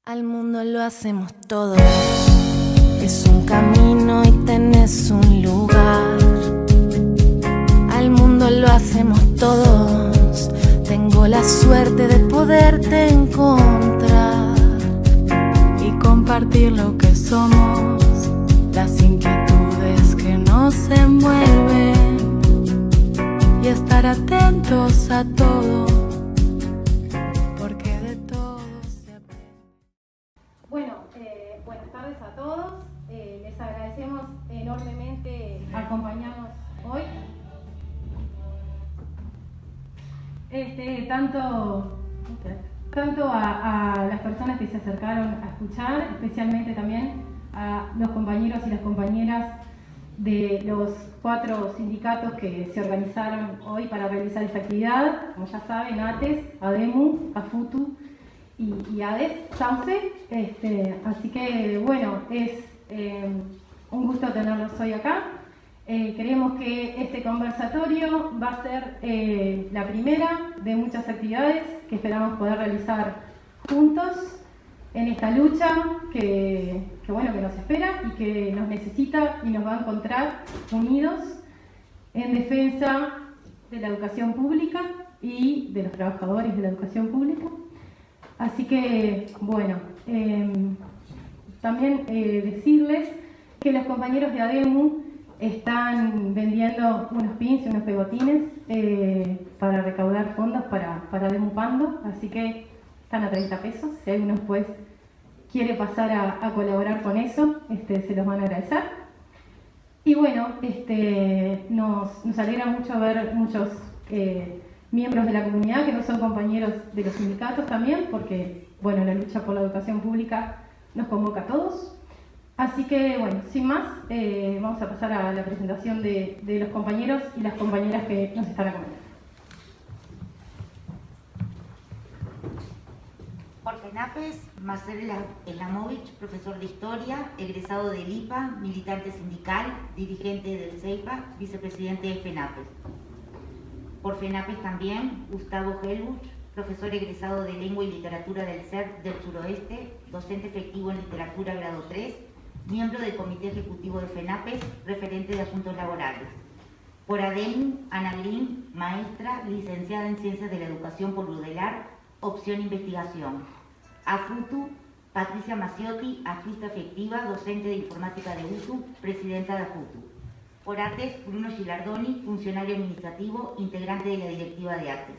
Al mundo lo hacemos todos, es un camino y tenés un lugar. Al mundo lo hacemos todos, tengo la suerte de poderte encontrar y compartir lo que somos, las inquietudes que nos envuelven y estar atentos a todo. Buenas tardes a todos. Les agradecemos enormemente acompañarnos hoy. Tanto a las personas que se acercaron a escuchar, especialmente también a los compañeros y las compañeras de los 4 sindicatos que se organizaron hoy para realizar esta actividad. Como ya saben, ATES, ADEMU, AFUTU y ADES, SAUCE. Así que bueno, es un gusto tenerlos hoy acá. Creemos que este conversatorio va a ser la primera de muchas actividades que esperamos poder realizar juntos en esta lucha que nos espera y que nos necesita y nos va a encontrar unidos en defensa de la educación pública y de los trabajadores de la educación pública. Así que, bueno, también decirles que los compañeros de ADEMU están vendiendo unos pins y unos pegotines para recaudar fondos para ADEMU Pando, así que están a 30 pesos. Si alguno pues quiere pasar a colaborar con eso, se los van a agradecer. Y bueno, nos alegra mucho ver muchos miembros de la comunidad que no son compañeros de los sindicatos también, porque bueno, la lucha por la educación pública nos convoca a todos. Así que bueno, sin más, vamos a pasar a la presentación de los compañeros y las compañeras que nos están acompañando. Por FENAPES, Marcel Elamovich, profesor de Historia, egresado del IPA, militante sindical, dirigente del CEIPA, vicepresidente de FENAPES. Por FENAPES también, Gustavo Helbuch, profesor egresado de Lengua y Literatura del CERT del Suroeste, docente efectivo en Literatura grado 3, miembro del Comité Ejecutivo de FENAPES, referente de Asuntos Laborales. Por ADEMU, Ana Green, maestra, licenciada en Ciencias de la Educación por Ludelar, opción investigación. AFUTU, Patricia Maciotti, artista efectiva, docente de Informática de UTU, presidenta de AFUTU. Por ATES, Bruno Gilardoni, funcionario administrativo, integrante de la directiva de ATES.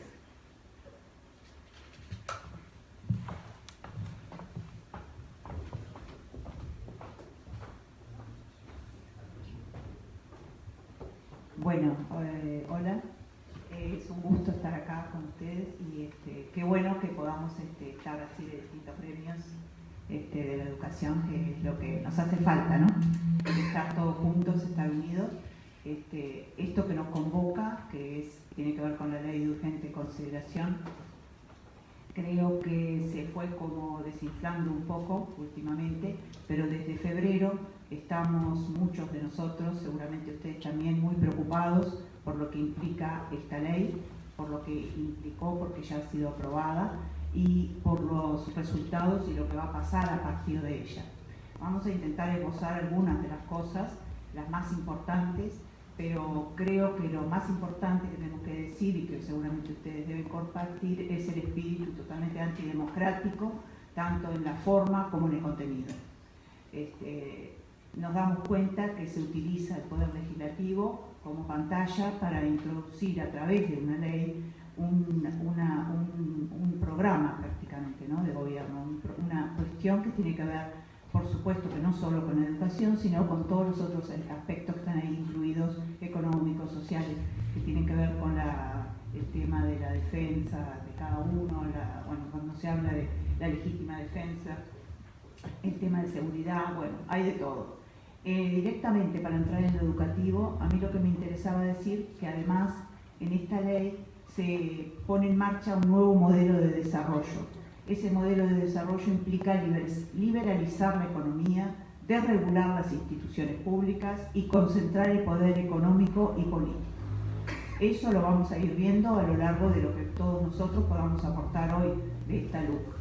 Bueno, hola, es un gusto estar acá con ustedes y qué bueno que podamos estar así de distintos gremios de la educación, que es lo que nos hace falta, ¿no? Estar todos juntos, estar unidos. Esto que nos convoca, que tiene que ver con la ley de urgente consideración, creo que se fue como desinflando un poco últimamente, pero desde febrero estamos muchos de nosotros, seguramente ustedes también, muy preocupados por lo que implica esta ley, por lo que implicó, porque ya ha sido aprobada, y por los resultados y lo que va a pasar a partir de ella. Vamos a intentar esbozar algunas de las cosas, las más importantes, pero creo que lo más importante que tenemos que decir, y que seguramente ustedes deben compartir, es el espíritu totalmente antidemocrático, tanto en la forma como en el contenido. Nos damos cuenta que se utiliza el Poder Legislativo como pantalla para introducir a través de una ley un programa prácticamente, ¿no?, de gobierno, una cuestión que tiene que ver, por supuesto, que no solo con la educación, sino con todos los otros aspectos que están ahí incluidos, económicos, sociales, que tienen que ver con el tema de la defensa de cada uno, cuando se habla de la legítima defensa, el tema de seguridad, bueno, hay de todo. Directamente, para entrar en lo educativo, a mí lo que me interesaba decir que además en esta ley se pone en marcha un nuevo modelo de desarrollo. Ese modelo de desarrollo implica liberalizar la economía, desregular las instituciones públicas y concentrar el poder económico y político. Eso lo vamos a ir viendo a lo largo de lo que todos nosotros podamos aportar hoy de esta lucha.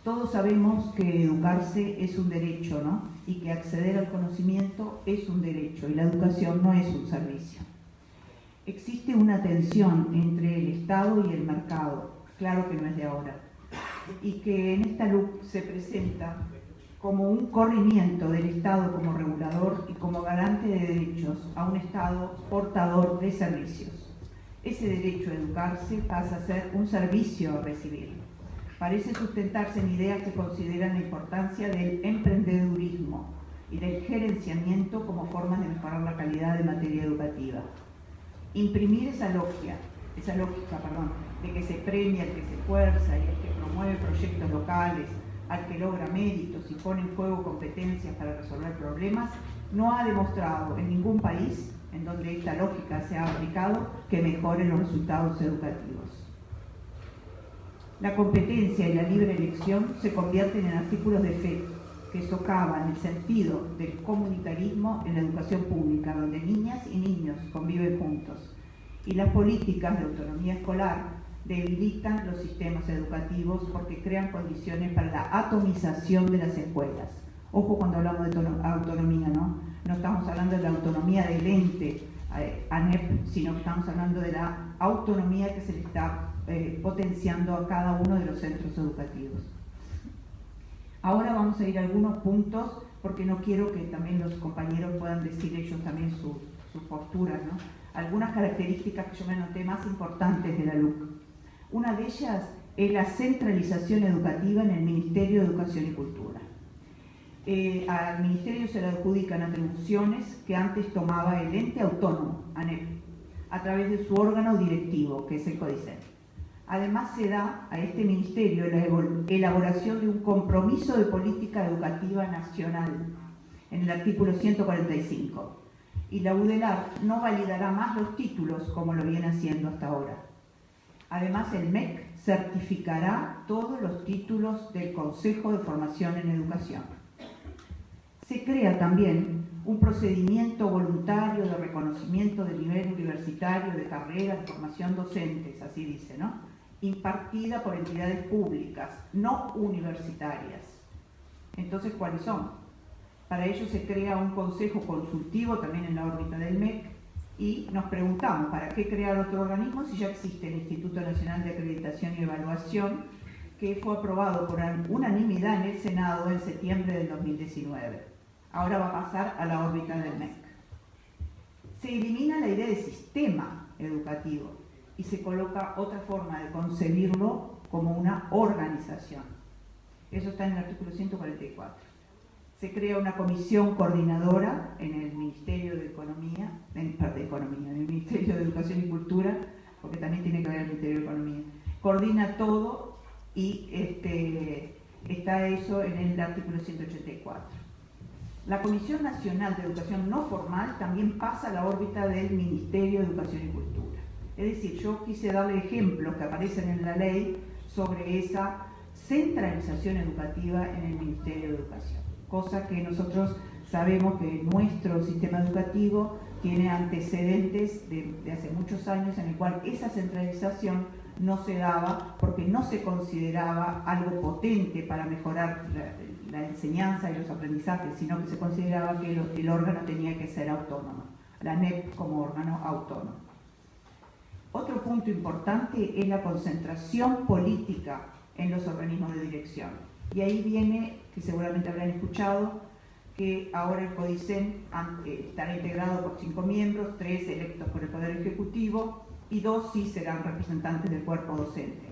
Todos sabemos que educarse es un derecho, ¿no? Y que acceder al conocimiento es un derecho y la educación no es un servicio. Existe una tensión entre el Estado y el mercado, claro que no es de ahora, y que en esta LUC se presenta como un corrimiento del Estado como regulador y como garante de derechos a un Estado portador de servicios. Ese derecho a educarse pasa a ser un servicio a recibir. Parece sustentarse en ideas que consideran la importancia del emprendedurismo y del gerenciamiento como formas de mejorar la calidad de materia educativa. Imprimir esa lógica, de que se premia al que se esfuerza y al que promueve proyectos locales, al que logra méritos y pone en juego competencias para resolver problemas, no ha demostrado en ningún país en donde esta lógica se ha aplicado que mejore los resultados educativos. La competencia y la libre elección se convierten en artículos de fe que socavan el sentido del comunitarismo en la educación pública, donde niñas y niños conviven juntos, y las políticas de autonomía escolar debilitan los sistemas educativos porque crean condiciones para la atomización de las escuelas. Ojo cuando hablamos de autonomía, ¿no? No estamos hablando de la autonomía del ente ANEP, sino que estamos hablando de la autonomía que se le está potenciando a cada uno de los centros educativos. Ahora vamos a ir a algunos puntos, porque no quiero que también los compañeros puedan decir ellos también su postura, ¿no? Algunas características que yo me anoté más importantes de la LUC. Una de ellas es la centralización educativa en el Ministerio de Educación y Cultura. Al Ministerio se le adjudican atribuciones que antes tomaba el ente autónomo, ANEP, a través de su órgano directivo, que es el CODICEN. Además se da a este ministerio la elaboración de un compromiso de política educativa nacional, en el artículo 145. Y la UDELAR no validará más los títulos como lo viene haciendo hasta ahora. Además, el MEC certificará todos los títulos del Consejo de Formación en Educación. Se crea también un procedimiento voluntario de reconocimiento del nivel universitario de carreras de formación docentes, así dice, ¿no? Impartida por entidades públicas, no universitarias. Entonces, ¿cuáles son? Para ello se crea un consejo consultivo también en la órbita del MEC y nos preguntamos, ¿para qué crear otro organismo si ya existe el Instituto Nacional de Acreditación y Evaluación, que fue aprobado por unanimidad en el Senado en septiembre del 2019? Ahora va a pasar a la órbita del MEC. Se elimina la idea de sistema educativo y se coloca otra forma de concebirlo como una organización. Eso está en el artículo 144. Se crea una comisión coordinadora en el Ministerio de Economía, en el Ministerio de Educación y Cultura, porque también tiene que ver el Ministerio de Economía. Coordina todo y está eso en el artículo 184. La Comisión Nacional de Educación No Formal también pasa a la órbita del Ministerio de Educación y Cultura. Es decir, yo quise darle ejemplos que aparecen en la ley sobre esa centralización educativa en el Ministerio de Educación, cosa que nosotros sabemos que nuestro sistema educativo tiene antecedentes de hace muchos años en el cual esa centralización no se daba porque no se consideraba algo potente para mejorar la enseñanza y los aprendizajes, sino que se consideraba que el órgano tenía que ser autónomo, la ANEP como órgano autónomo. Otro punto importante es la concentración política en los organismos de dirección. Y ahí viene, que seguramente habrán escuchado, que ahora el CODICEN estará integrado por 5 miembros, 3 electos por el Poder Ejecutivo y 2 sí serán representantes del cuerpo docente.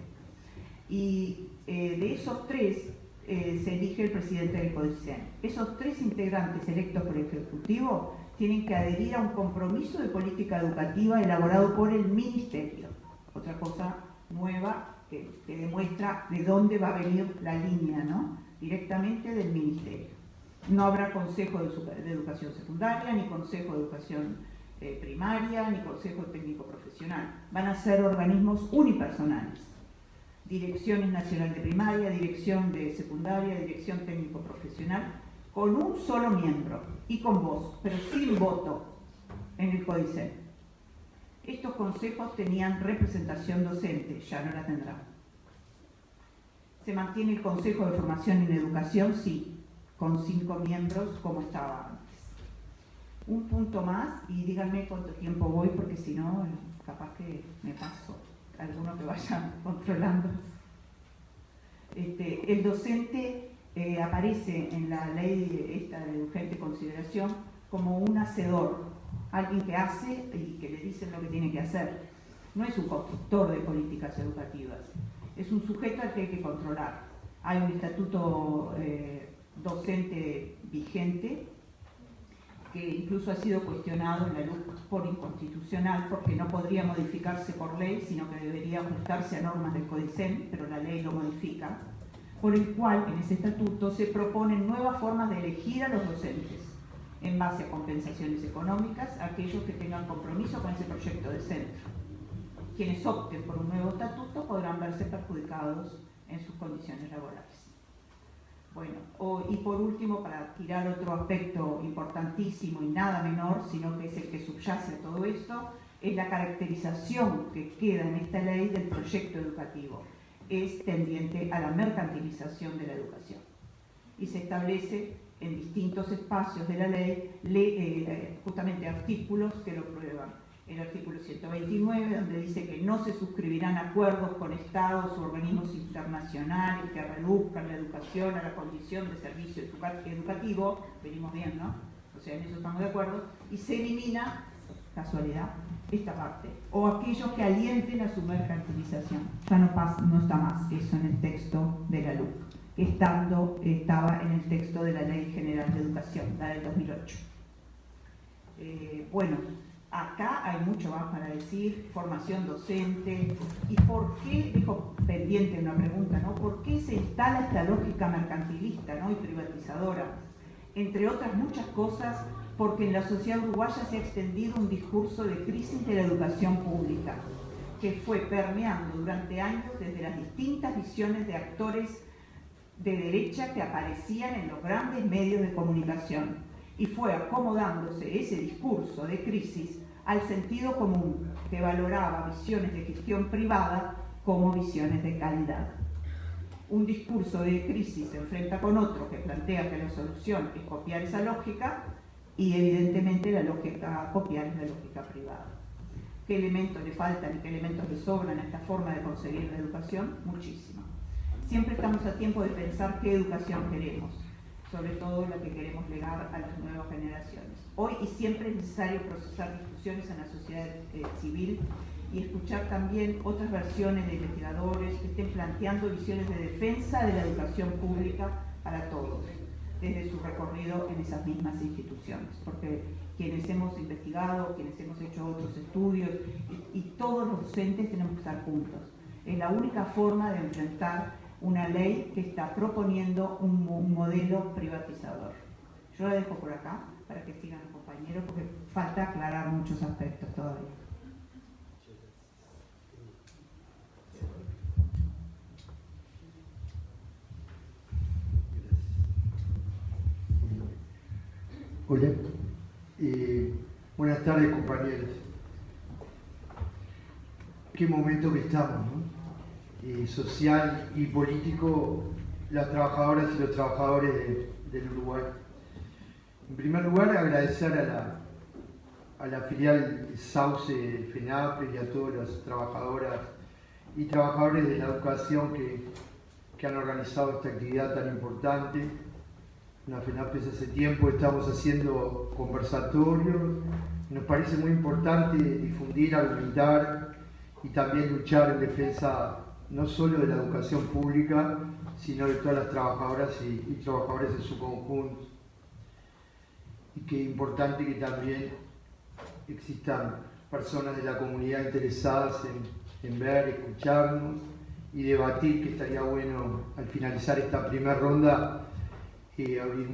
Y de esos 3 se elige el presidente del CODICEN. Esos 3 integrantes electos por el Ejecutivo tienen que adherir a un compromiso de política educativa elaborado por el Ministerio. Otra cosa nueva que demuestra de dónde va a venir la línea, ¿no? Directamente del Ministerio. No habrá consejo de educación secundaria, ni consejo de educación primaria, ni consejo técnico profesional. Van a ser organismos unipersonales. Direcciones nacional de primaria, dirección de secundaria, dirección técnico profesional, con un solo miembro y con voz, pero sin voto en el CODICEN. Estos consejos tenían representación docente, ya no la tendrán. ¿Se mantiene el Consejo de Formación en Educación? Sí, con 5 miembros como estaba antes. Un punto más, y díganme cuánto tiempo voy, porque si no, capaz que me paso. Alguno que vaya controlando. El docente aparece en la ley esta de urgente consideración como un hacedor, alguien que hace y que le dicen lo que tiene que hacer. No es un constructor de políticas educativas, es un sujeto al que hay que controlar. Hay un estatuto docente vigente que incluso ha sido cuestionado en la LUC por inconstitucional, porque no podría modificarse por ley, sino que debería ajustarse a normas del CODICEN, pero la ley lo modifica, por el cual en ese estatuto se proponen nuevas formas de elegir a los docentes, en base a compensaciones económicas a aquellos que tengan compromiso con ese proyecto de centro. Quienes opten por un nuevo estatuto podrán verse perjudicados en sus condiciones laborales. Bueno, y por último, para tirar otro aspecto importantísimo y nada menor, sino que es el que subyace a todo esto, es la caracterización que queda en esta ley del proyecto educativo. Es tendiente a la mercantilización de la educación. Y se establece en distintos espacios de la ley justamente artículos que lo prueban. El artículo 129, donde dice que no se suscribirán acuerdos con estados o organismos internacionales que reduzcan la educación a la condición de servicio educativo, venimos bien, ¿no? O sea, en eso estamos de acuerdo, y se elimina, casualidad, esta parte, o aquellos que alienten a su mercantilización. Ya no está más eso en el texto de la LUC, que estaba en el texto de la Ley General de Educación, la del 2008. Bueno, acá hay mucho más para decir, formación docente, y por qué, dejo pendiente una pregunta, ¿no? ¿Por qué se instala esta lógica mercantilista, ¿no? y privatizadora? Entre otras muchas cosas, porque en la sociedad uruguaya se ha extendido un discurso de crisis de la educación pública, que fue permeando durante años desde las distintas visiones de actores de derecha que aparecían en los grandes medios de comunicación, y fue acomodándose ese discurso de crisis al sentido común, que valoraba visiones de gestión privada como visiones de calidad. Un discurso de crisis se enfrenta con otro que plantea que la solución es copiar esa lógica, y evidentemente la lógica a copiar es la lógica privada. ¿Qué elementos le faltan y qué elementos le sobran a esta forma de concebir la educación? Muchísimo. Siempre estamos a tiempo de pensar qué educación queremos, sobre todo la que queremos legar a las nuevas generaciones. Hoy y siempre es necesario procesar discusiones en la sociedad civil y escuchar también otras versiones de investigadores que estén planteando visiones de defensa de la educación pública para todos, desde su recorrido en esas mismas instituciones. Porque quienes hemos investigado, quienes hemos hecho otros estudios, y todos los docentes tenemos que estar juntos. Es la única forma de enfrentar una ley que está proponiendo un modelo privatizador. Yo la dejo por acá para que sigan los compañeros, porque falta aclarar muchos aspectos todavía. Hola, buenas tardes, compañeros. Qué momento que estamos, ¿no? Social y político, las trabajadoras y los trabajadores del Uruguay. En primer lugar, agradecer a la filial Sauce FENAPES y a todas las trabajadoras y trabajadores de la educación que han organizado esta actividad tan importante. En la FENAPES hace tiempo estamos haciendo conversatorios. Nos parece muy importante difundir, argumentar y también luchar en defensa no solo de la educación pública, sino de todas las trabajadoras y trabajadores en su conjunto. Y que es importante que también existan personas de la comunidad interesadas en ver, escucharnos y debatir, que estaría bueno al finalizar esta primera ronda abrir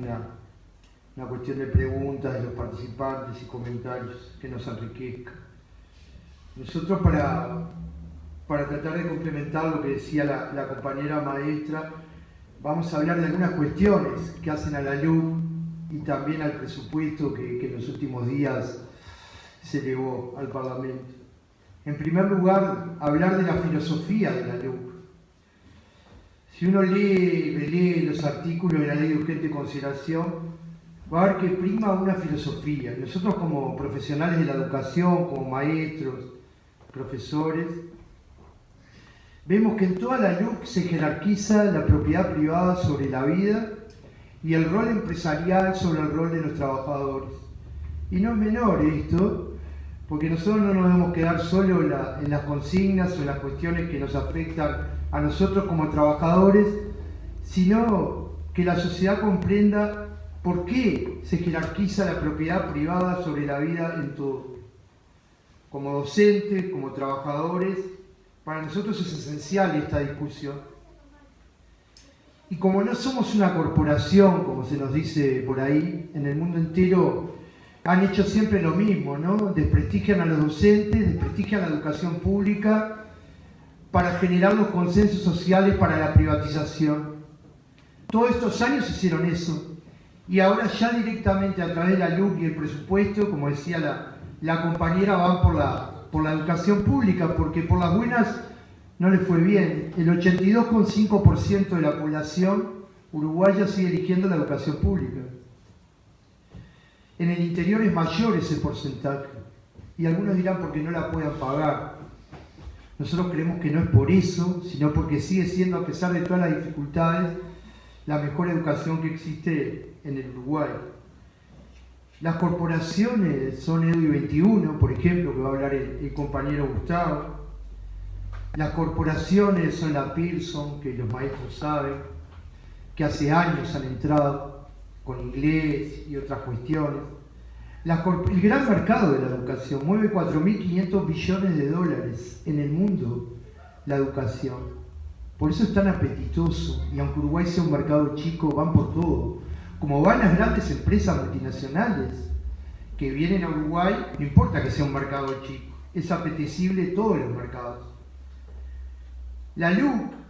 una cuestión de preguntas de los participantes y comentarios que nos enriquezcan. Nosotros para tratar de complementar lo que decía la compañera maestra, vamos a hablar de algunas cuestiones que hacen a la LUC y también al presupuesto que en los últimos días se elevó al Parlamento. En primer lugar, hablar de la filosofía de la LUC. Si uno lee los artículos de la Ley de Urgente Consideración, va a ver que prima una filosofía. Nosotros como profesionales de la educación, como maestros, profesores, vemos que en toda la LUC se jerarquiza la propiedad privada sobre la vida y el rol empresarial sobre el rol de los trabajadores. Y no es menor esto, porque nosotros no nos debemos quedar solo en las consignas o en las cuestiones que nos afectan a nosotros como trabajadores, sino que la sociedad comprenda por qué se jerarquiza la propiedad privada sobre la vida en todo. Como docentes, como trabajadores, para nosotros es esencial esta discusión. Y como no somos una corporación, como se nos dice por ahí, en el mundo entero han hecho siempre lo mismo, ¿no? Desprestigian a los docentes, desprestigian la educación pública para generar los consensos sociales para la privatización. Todos estos años hicieron eso. Y ahora ya directamente a través de la LUC y el presupuesto, como decía la compañera, van por la educación pública, porque por las buenas no les fue bien. El 82,5% de la población uruguaya sigue eligiendo la educación pública. En el interior es mayor ese porcentaje. Y algunos dirán porque no la puedan pagar. Nosotros creemos que no es por eso, sino porque sigue siendo, a pesar de todas las dificultades, la mejor educación que existe en el Uruguay. Las corporaciones son EDUI 21, por ejemplo, que va a hablar el compañero Gustavo. Las corporaciones son la Pearson, que los maestros saben, que hace años han entrado con inglés y otras cuestiones. El gran mercado de la educación mueve 4.500 billones de dólares en el mundo, la educación. Por eso es tan apetitoso, y aunque Uruguay sea un mercado chico, van por todo. Como van las grandes empresas multinacionales que vienen a Uruguay, no importa que sea un mercado chico, es apetecible todos los mercados. La LUC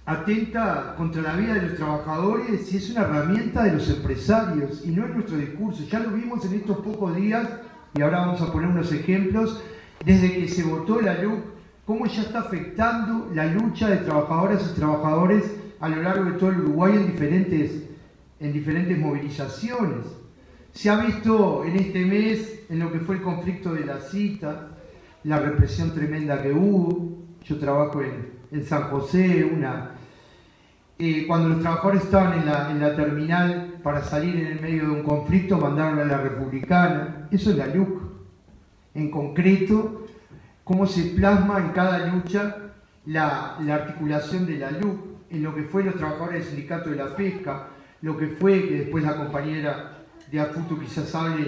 atenta contra la vida de los trabajadores y es una herramienta de los empresarios, y no es nuestro discurso. Ya lo vimos en estos pocos días, y ahora vamos a poner unos ejemplos, desde que se votó la LUC, cómo ya está afectando la lucha de trabajadoras y trabajadores a lo largo de todo el Uruguay en diferentes movilizaciones. Se ha visto en este mes, en lo que fue el conflicto de la cita, la represión tremenda que hubo. Yo trabajo en San José, cuando los trabajadores estaban en la terminal para salir en el medio de un conflicto, mandaron a la Republicana. Eso es la LUC. En concreto, cómo se plasma en cada lucha la articulación de la LUC, en lo que fue los trabajadores del sindicato de la pesca, lo que fue, que después la compañera de Afuto quizás hable,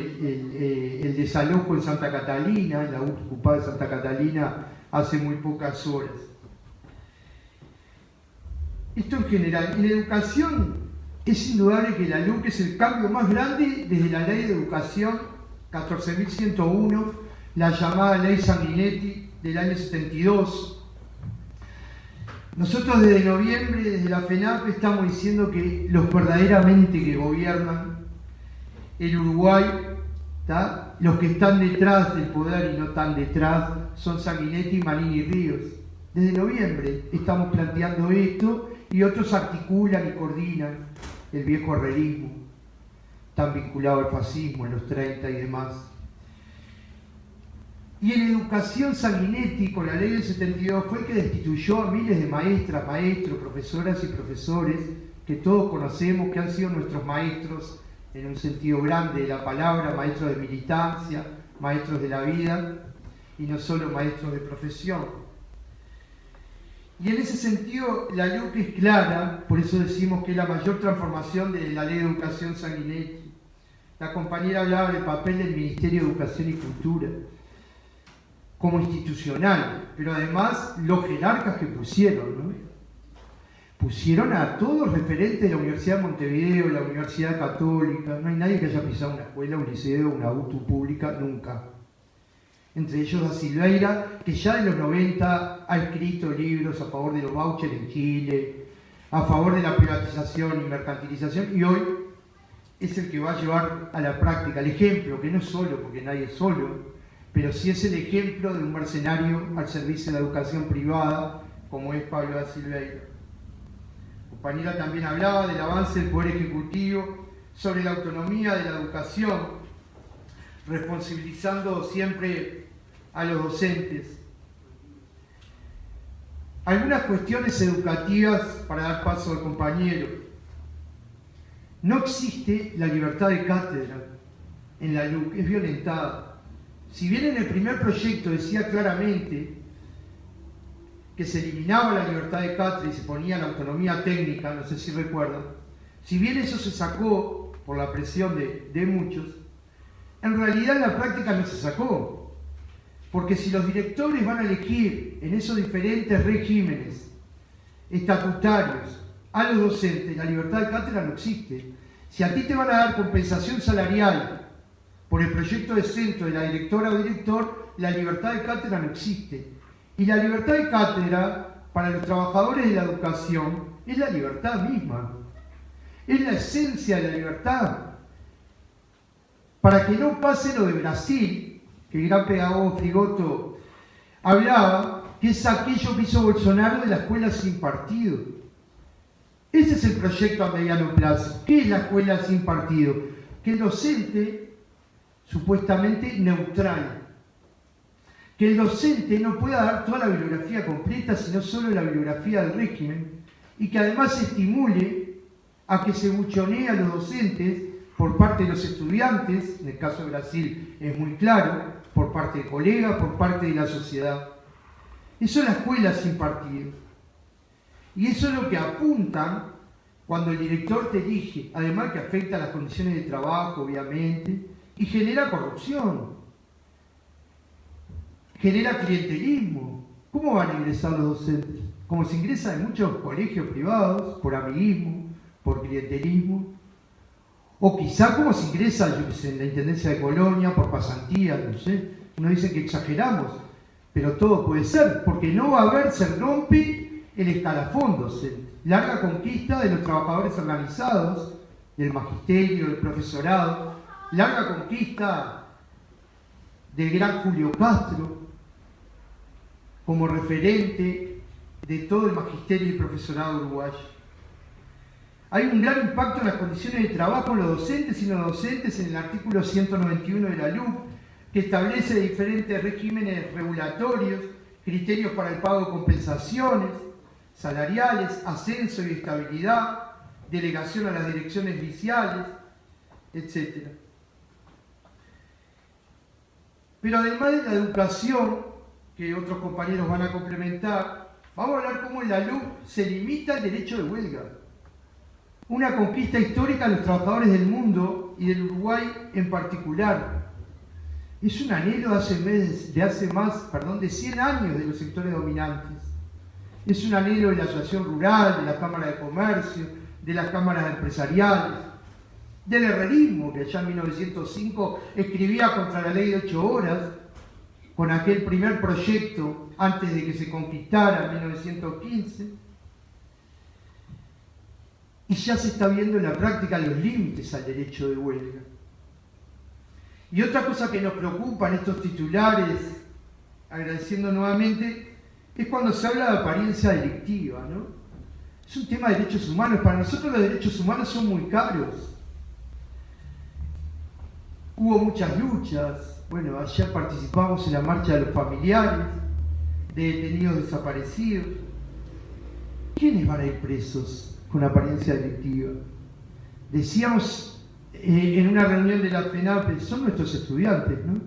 el desalojo en Santa Catalina, la ocupada de Santa Catalina hace muy pocas horas. Esto en general. En educación es indudable que la LUC es el cambio más grande desde la Ley de Educación 14.101, la llamada Ley Sanguinetti del año 72. Nosotros desde noviembre, desde la FENAP, estamos diciendo que los verdaderamente que gobiernan el Uruguay, ¿tá? Los que están detrás del poder y no están detrás, son Sanguinetti, Malini y Ríos. Desde noviembre estamos planteando esto y otros articulan y coordinan el viejo herrerismo, tan vinculado al fascismo en los 30 y demás. Y en educación, Sanguinetti, con la ley del 72, fue el que destituyó a miles de maestras, maestros, profesoras y profesores que todos conocemos, que han sido nuestros maestros en un sentido grande de la palabra, maestros de militancia, maestros de la vida, y no solo maestros de profesión. Y en ese sentido, la LUC es clara, por eso decimos que es la mayor transformación de la ley de educación Sanguinetti. La compañera hablaba del papel del Ministerio de Educación y Cultura como institucional, pero además los jerarcas que pusieron, ¿no? Pusieron a todos referentes de la Universidad de Montevideo, la Universidad Católica. No hay nadie que haya pisado una escuela, un liceo, una UTU pública, nunca. Entre ellos Da Silveira, que ya en los 90 ha escrito libros a favor de los vouchers en Chile, a favor de la privatización y mercantilización, y hoy es el que va a llevar a la práctica el ejemplo, que no es solo, porque nadie es solo, pero sí es el ejemplo de un mercenario al servicio de la educación privada, como es Pablo Da Silveira. compañera también hablaba del avance del Poder Ejecutivo sobre la autonomía de la educación, responsabilizando siempre a los docentes. Algunas cuestiones educativas para dar paso al compañero. No existe la libertad de cátedra en la LUC, es violentada. Si bien en el primer proyecto decía claramente que se eliminaba la libertad de cátedra y se ponía la autonomía técnica, no sé si recuerdan, si bien eso se sacó por la presión de muchos, en realidad en la práctica no se sacó. Porque si los directores van a elegir en esos diferentes regímenes estatutarios a los docentes, la libertad de cátedra no existe. Si a ti te van a dar compensación salarial por el proyecto de centro de la directora o director, la libertad de cátedra no existe. Y la libertad de cátedra para los trabajadores de la educación es la libertad misma. Es la esencia de la libertad. Para que no pase lo de Brasil, que el gran pedagogo Frigoto hablaba, que es aquello que hizo Bolsonaro de la escuela sin partido. Ese es el proyecto a mediano plazo. ¿Qué es la escuela sin partido? Que el docente, supuestamente neutral, que el docente no pueda dar toda la bibliografía completa, sino solo la bibliografía del régimen, y que además estimule a que se buchonee a los docentes por parte de los estudiantes, en el caso de Brasil es muy claro, por parte de colegas, por parte de la sociedad. Eso es la escuela sin partido. Y eso es lo que apuntan cuando el director te elige, además que afecta a las condiciones de trabajo, obviamente, y genera corrupción, genera clientelismo. ¿Cómo van a ingresar los docentes? Como se ingresa en muchos colegios privados, por amiguismo, por clientelismo, o quizá como se ingresa, yo que sé, en la Intendencia de Colonia, por pasantías, no sé. Uno dice que exageramos, pero todo puede ser, porque no va a haber, se rompe el escalafón docente. Larga conquista de los trabajadores organizados, del magisterio, del profesorado, larga conquista del gran Julio Castro, como referente de todo el magisterio y profesorado uruguayo. Hay un gran impacto en las condiciones de trabajo de los docentes y no docentes en el artículo 191 de la LUC, que establece diferentes regímenes regulatorios, criterios para el pago de compensaciones salariales, ascenso y estabilidad, delegación a las direcciones viciales, etc. Pero además de la educación, que otros compañeros van a complementar, vamos a hablar cómo en la LUC se limita el derecho de huelga. Una conquista histórica de los trabajadores del mundo y del Uruguay en particular. Es un anhelo de hace más de 100 años de los sectores dominantes. Es un anhelo de la Asociación Rural, de la Cámara de Comercio, de las cámaras empresariales, del herrerismo, que allá en 1905 escribía contra la ley de 8 horas, con aquel primer proyecto antes de que se conquistara en 1915. Y ya se está viendo en la práctica los límites al derecho de huelga. Y otra cosa que nos preocupa en estos titulares, agradeciendo nuevamente, es cuando se habla de apariencia delictiva, ¿no? Es un tema de derechos humanos. Para nosotros los derechos humanos son muy caros. Hubo muchas luchas. Bueno, ayer participamos en la marcha de los familiares de detenidos desaparecidos. ¿Quiénes van a ir presos con apariencia delictiva? Decíamos en una reunión de la FENAPES, son nuestros estudiantes, ¿no?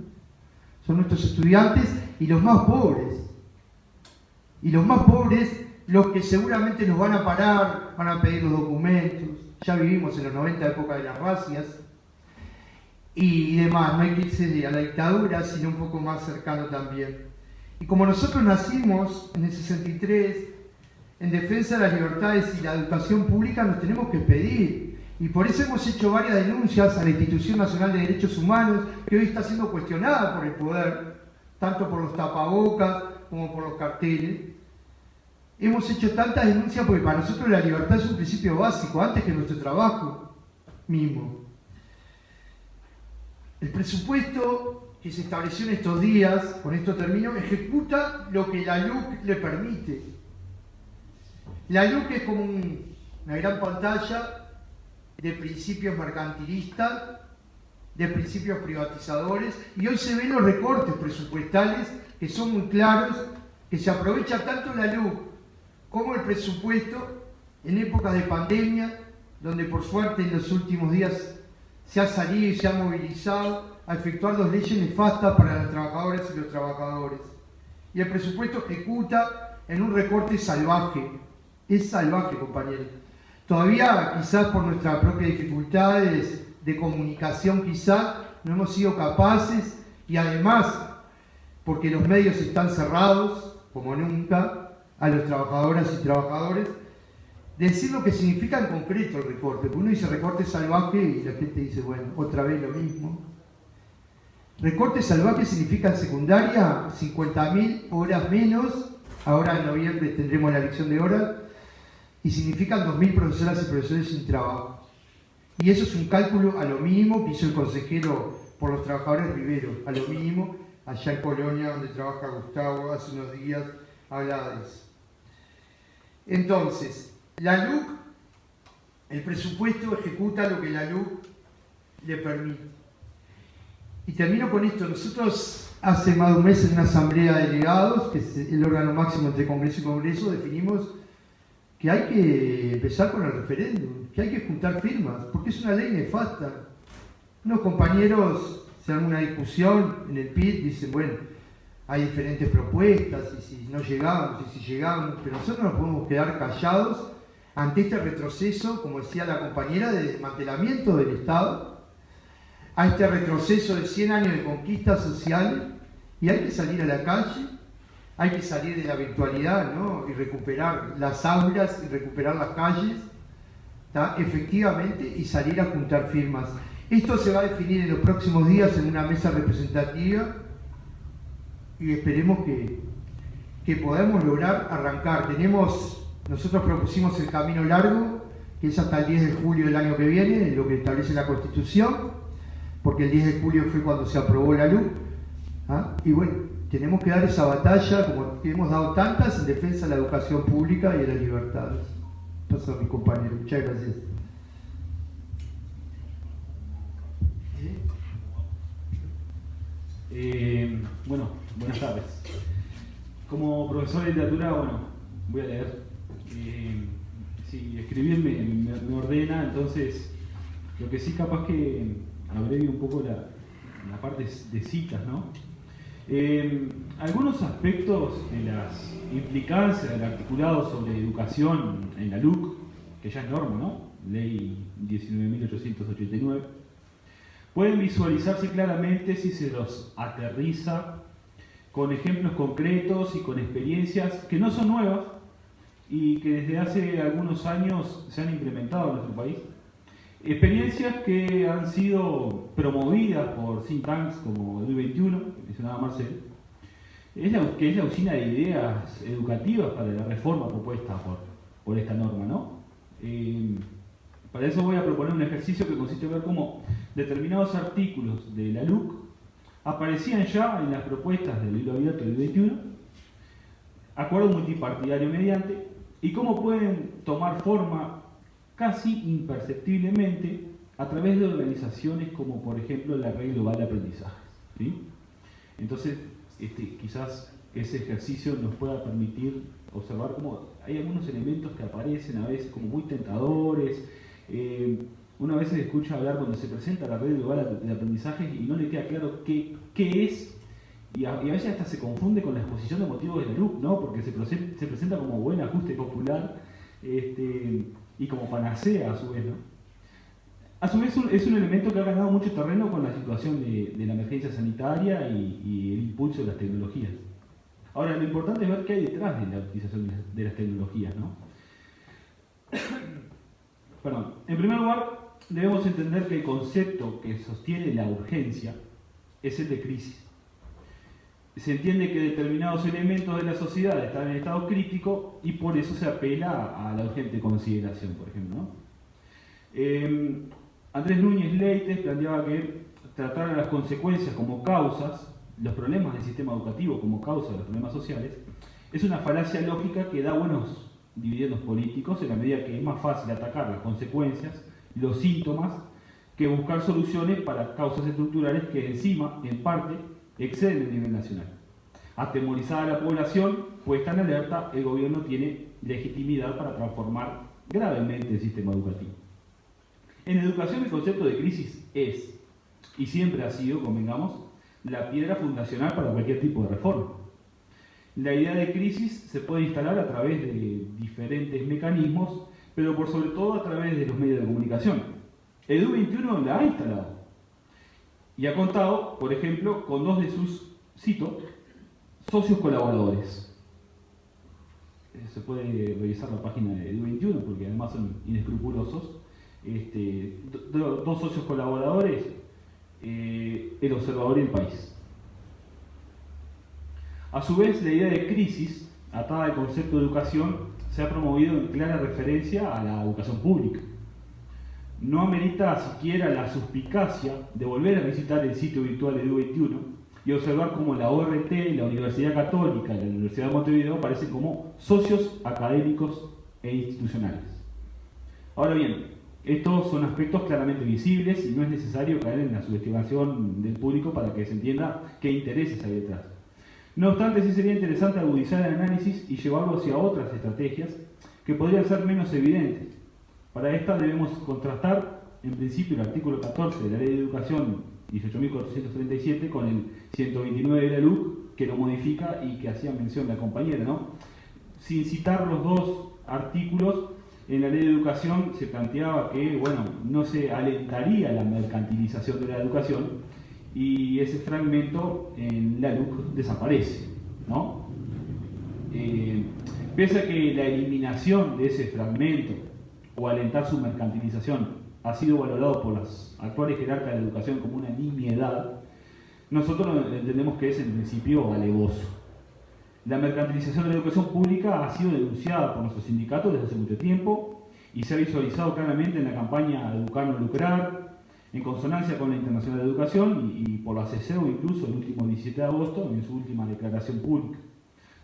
Son nuestros estudiantes y los más pobres. Y los más pobres, los que seguramente nos van a parar, van a pedir los documentos. Ya vivimos en los 90, época de las racias y demás. No hay que irse a la dictadura, sino un poco más cercano también. Y como nosotros nacimos en el 63, en defensa de las libertades y la educación pública, nos tenemos que pedir. Y por eso hemos hecho varias denuncias a la Institución Nacional de Derechos Humanos, que hoy está siendo cuestionada por el poder, tanto por los tapabocas como por los carteles. Hemos hecho tantas denuncias porque para nosotros la libertad es un principio básico, antes que nuestro trabajo mismo. El presupuesto que se estableció en estos días, con esto termino, ejecuta lo que la LUC le permite. La LUC es como una gran pantalla de principios mercantilistas, de principios privatizadores, y hoy se ven los recortes presupuestales que son muy claros, que se aprovecha tanto la LUC como el presupuesto en épocas de pandemia, donde por suerte en los últimos días se ha salido y se ha movilizado a efectuar dos leyes nefastas para las trabajadoras y los trabajadores. Y el presupuesto ejecuta en un recorte salvaje. Es salvaje, compañeros. Todavía, quizás por nuestras propias dificultades de comunicación, quizás no hemos sido capaces, y además porque los medios están cerrados, como nunca, a los trabajadoras y trabajadores, decir lo que significa en concreto el recorte. Porque uno dice recorte salvaje y la gente dice, bueno, otra vez lo mismo. Recorte salvaje significa en secundaria 50.000 horas menos, ahora en noviembre tendremos la elección de horas, y significan 2.000 profesoras y profesores sin trabajo. Y eso es un cálculo a lo mínimo que hizo el consejero por los trabajadores Rivero, a lo mínimo, allá en Colonia, donde trabaja Gustavo, hace unos días hablaba de eso. Entonces, la LUC, el presupuesto ejecuta lo que la LUC le permite. Y termino con esto. Nosotros hace más de un mes en una asamblea de delegados, que es el órgano máximo entre Congreso y Congreso, definimos que hay que empezar con el referéndum, que hay que juntar firmas, porque es una ley nefasta. Unos compañeros se dan una discusión en el PIT, dicen, bueno, hay diferentes propuestas, y si no llegamos, y si llegamos, pero nosotros no podemos quedar callados ante este retroceso, como decía la compañera, de desmantelamiento del Estado, a este retroceso de 100 años de conquista social, y hay que salir a la calle, hay que salir de la virtualidad, ¿no? Y recuperar las aulas y recuperar las calles, ¿tá? Efectivamente, y salir a juntar firmas. Esto se va a definir en los próximos días en una mesa representativa y esperemos que podamos lograr arrancar. Nosotros propusimos el camino largo, que es hasta el 10 de julio del año que viene, lo que establece la Constitución, porque el 10 de julio fue cuando se aprobó la LUC, ¿ah? Y bueno, tenemos que dar esa batalla, como hemos dado tantas, en defensa de la educación pública y de las libertades. Paso a mi compañero. Muchas gracias. Bueno, buenas tardes. Como profesor de literatura, bueno, voy a leer. Si escribir me ordena, entonces lo que sí capaz que abrevio un poco la parte de citas, ¿no? Algunos aspectos de las implicancias del articulado sobre educación en la LUC, que ya es norma, ¿no? Ley 19.889, pueden visualizarse claramente si se los aterriza con ejemplos concretos y con experiencias que no son nuevas y que desde hace algunos años se han implementado en nuestro país. Experiencias que han sido promovidas por think tanks como el 2021, que mencionaba Marcel, que es la usina de ideas educativas para la reforma propuesta por esta norma, ¿no? Para eso voy a proponer un ejercicio que consiste en ver cómo determinados artículos de la LUC aparecían ya en las propuestas del libro abierto del 21, acuerdo multipartidario mediante, y cómo pueden tomar forma casi imperceptiblemente a través de organizaciones como por ejemplo la Red Global de Aprendizajes, ¿sí? Entonces, quizás ese ejercicio nos pueda permitir observar cómo hay algunos elementos que aparecen a veces como muy tentadores. Una vez se escucha hablar cuando se presenta la Red Global de Aprendizajes y no le queda claro qué es, y a veces hasta se confunde con la exposición de motivos de la LUC, ¿no? Porque se presenta como buen ajuste popular y como panacea a su vez, ¿no? A su vez es un elemento que ha ganado mucho terreno con la situación de la emergencia sanitaria y el impulso de las tecnologías. Ahora, lo importante es ver qué hay detrás de la utilización de las tecnologías, ¿no? Perdón. En primer lugar, debemos entender que el concepto que sostiene la urgencia es el de crisis. Se entiende que determinados elementos de la sociedad están en estado crítico y por eso se apela a la urgente consideración, por ejemplo, ¿no? Andrés Núñez Leites planteaba que tratar a las consecuencias como causas, los problemas del sistema educativo como causa de los problemas sociales, es una falacia lógica que da buenos dividendos políticos en la medida que es más fácil atacar las consecuencias, los síntomas, que buscar soluciones para causas estructurales que encima, en parte, exceden el nivel nacional. Atemorizada la población, puesta en alerta, el gobierno tiene legitimidad para transformar gravemente el sistema educativo. En educación el concepto de crisis es, y siempre ha sido, convengamos, la piedra fundacional para cualquier tipo de reforma. La idea de crisis se puede instalar a través de diferentes mecanismos, pero por sobre todo a través de los medios de comunicación. Edu21 la ha instalado y ha contado, por ejemplo, con dos de sus, cito, socios colaboradores. Se puede revisar la página de Edu21 porque además son inescrupulosos. Dos socios colaboradores, El Observador y El País. A su vez, la idea de crisis, atada al concepto de educación, se ha promovido en clara referencia a la educación pública. No amerita siquiera la suspicacia de volver a visitar el sitio virtual de Edu21 y observar cómo la ORT, la Universidad Católica y la Universidad de Montevideo aparecen como socios académicos e institucionales. Ahora bien, estos son aspectos claramente visibles y no es necesario caer en la subestimación del público para que se entienda qué intereses hay detrás. No obstante, sí sería interesante agudizar el análisis y llevarlo hacia otras estrategias que podrían ser menos evidentes. Para esta debemos contrastar, en principio, el artículo 14 de la Ley de Educación 18.437 con el 129 de la LUC, que lo modifica y que hacía mención la compañera, ¿no? Sin citar los dos artículos, en la Ley de Educación se planteaba que, bueno, no se alentaría la mercantilización de la educación, y ese fragmento en la LUC desaparece, ¿no? Pese a que la eliminación de ese fragmento o alentar su mercantilización ha sido valorado por las actuales jerarcas de la educación como una nimiedad, nosotros entendemos que es en principio alevoso. La mercantilización de la educación pública ha sido denunciada por nuestros sindicatos desde hace mucho tiempo y se ha visualizado claramente en la campaña Educar no lucrar, en consonancia con la Internacional de Educación y por la CESEU incluso el último 17 de agosto en su última declaración pública,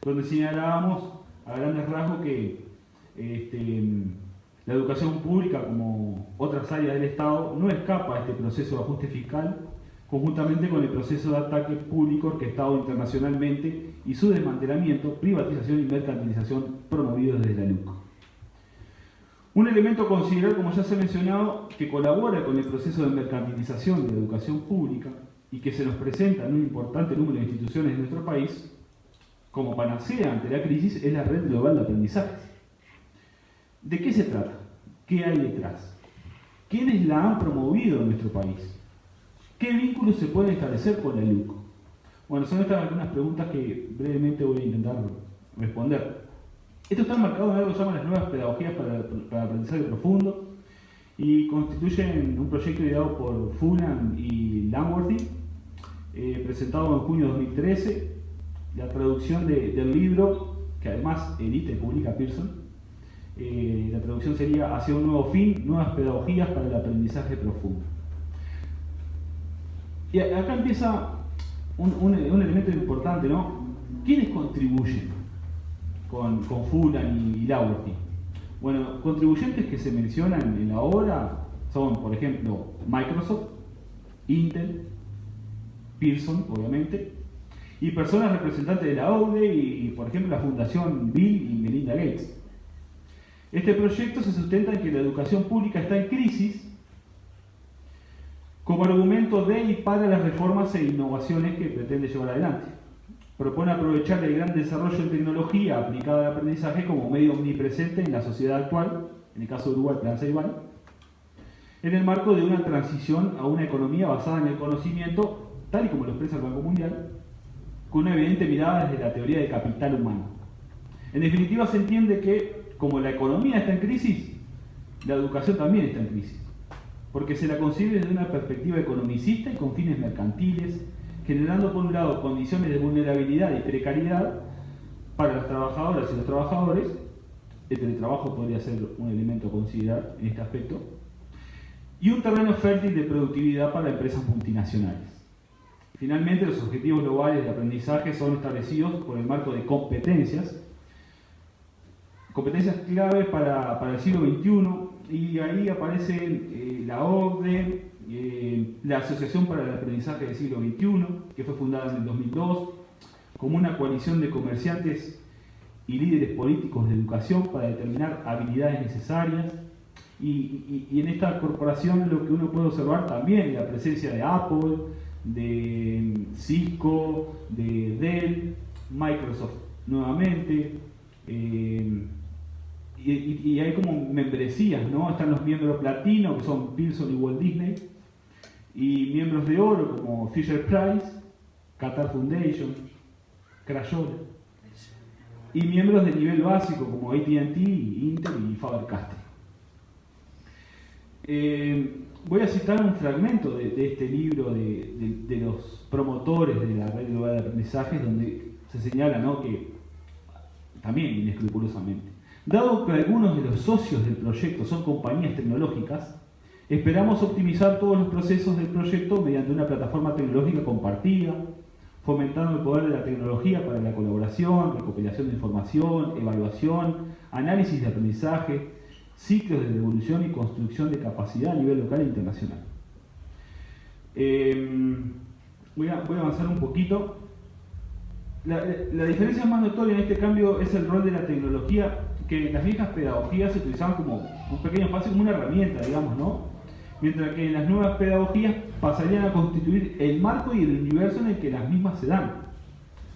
donde señalábamos a grandes rasgos que la educación pública, como otras áreas del Estado, no escapa a este proceso de ajuste fiscal, conjuntamente con el proceso de ataque público orquestado internacionalmente y su desmantelamiento, privatización y mercantilización promovidos desde la LUC. Un elemento a considerar, como ya se ha mencionado, que colabora con el proceso de mercantilización de la educación pública y que se nos presenta en un importante número de instituciones de nuestro país como panacea ante la crisis es la Red Global de Aprendizajes. ¿De qué se trata? ¿Qué hay detrás? ¿Quiénes la han promovido en nuestro país? ¿Qué vínculos se pueden establecer con la LUC? Bueno, son estas algunas preguntas que brevemente voy a intentar responder. Esto está marcado en algo que llaman las nuevas pedagogías para aprendizaje profundo y constituyen un proyecto ideado por Fulham y Langworthy, presentado en junio de 2013, la traducción del libro, que además edita y publica Pearson. La traducción sería Hacia un nuevo fin, nuevas pedagogías para el aprendizaje profundo. Y acá empieza un elemento importante, ¿no? ¿Quiénes contribuyen con Fulham y Langworthy? Bueno, contribuyentes que se mencionan en la obra son, por ejemplo, Microsoft, Intel, Pearson, obviamente, y personas representantes de la OCDE y, por ejemplo, la Fundación Bill y Melinda Gates. Este proyecto se sustenta en que la educación pública está en crisis como argumento de y para las reformas e innovaciones que pretende llevar adelante. Propone aprovechar el gran desarrollo en tecnología aplicada al aprendizaje como medio omnipresente en la sociedad actual, en el caso de Uruguay, Plan Ceibal, en el marco de una transición a una economía basada en el conocimiento, tal y como lo expresa el Banco Mundial, con una evidente mirada desde la teoría del capital humano. En definitiva, se entiende que, como la economía está en crisis, la educación también está en crisis, porque se la concibe desde una perspectiva economicista y con fines mercantiles, generando por un lado condiciones de vulnerabilidad y precariedad para las trabajadoras y los trabajadores. El teletrabajo podría ser un elemento a considerar en este aspecto, y un terreno fértil de productividad para empresas multinacionales. Finalmente, los objetivos globales de aprendizaje son establecidos por el marco de competencias competencias clave para el siglo XXI, y ahí aparece la OCDE, la Asociación para el Aprendizaje del Siglo XXI, que fue fundada en el 2002, como una coalición de comerciantes y líderes políticos de educación para determinar habilidades necesarias. Y en esta corporación lo que uno puede observar también la presencia de Apple, de Cisco, de Dell, Microsoft nuevamente, y hay como membresías, ¿no? Están los miembros platino, que son Pearson y Walt Disney, y miembros de oro como Fisher Price, Qatar Foundation, Crayola, y miembros de nivel básico como AT&T, Intel y Faber-Castell. Voy a citar un fragmento de este libro de los promotores de la red global de aprendizajes, donde se señala, ¿no?, que también inescrupulosamente, dado que algunos de los socios del proyecto son compañías tecnológicas, esperamos optimizar todos los procesos del proyecto mediante una plataforma tecnológica compartida, fomentando el poder de la tecnología para la colaboración, recopilación de información, evaluación, análisis de aprendizaje, ciclos de devolución y construcción de capacidad a nivel local e internacional. Voy a avanzar un poquito. La diferencia más notoria en este cambio es el rol de la tecnología, que en las viejas pedagogías se utilizaban como un pequeño espacio, como una herramienta, digamos, ¿no? Mientras que en las nuevas pedagogías pasarían a constituir el marco y el universo en el que las mismas se dan.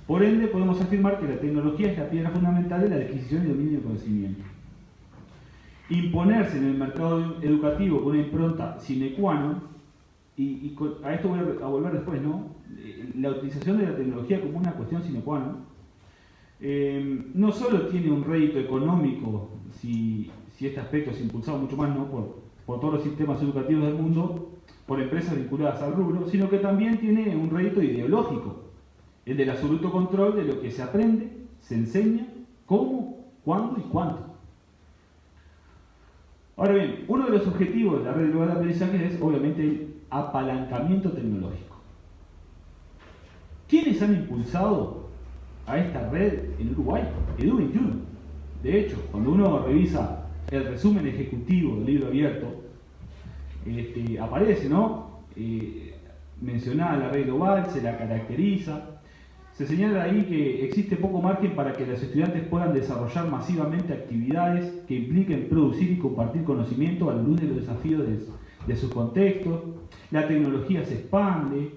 Por ende, podemos afirmar que la tecnología es la piedra fundamental de la adquisición y dominio del conocimiento. Imponerse en el mercado educativo con una impronta sine qua non, a esto voy a volver después, ¿no? La utilización de la tecnología como una cuestión sine qua non, no solo tiene un rédito económico, si este aspecto es impulsado mucho más, ¿no?, por todos los sistemas educativos del mundo, por empresas vinculadas al rubro, sino que también tiene un rédito ideológico, el del absoluto control de lo que se aprende, se enseña, cómo, cuándo y cuánto. Ahora bien, uno de los objetivos de la red global de aprendizaje es obviamente el apalancamiento tecnológico. ¿Quiénes han impulsado a esta red en Uruguay? Edu21. De hecho, cuando uno revisa el resumen ejecutivo del libro abierto, aparece, ¿no? Mencionada la red global, se la caracteriza. Se señala ahí que existe poco margen para que los estudiantes puedan desarrollar masivamente actividades que impliquen producir y compartir conocimiento a la luz de los desafíos de sus contextos. La tecnología se expande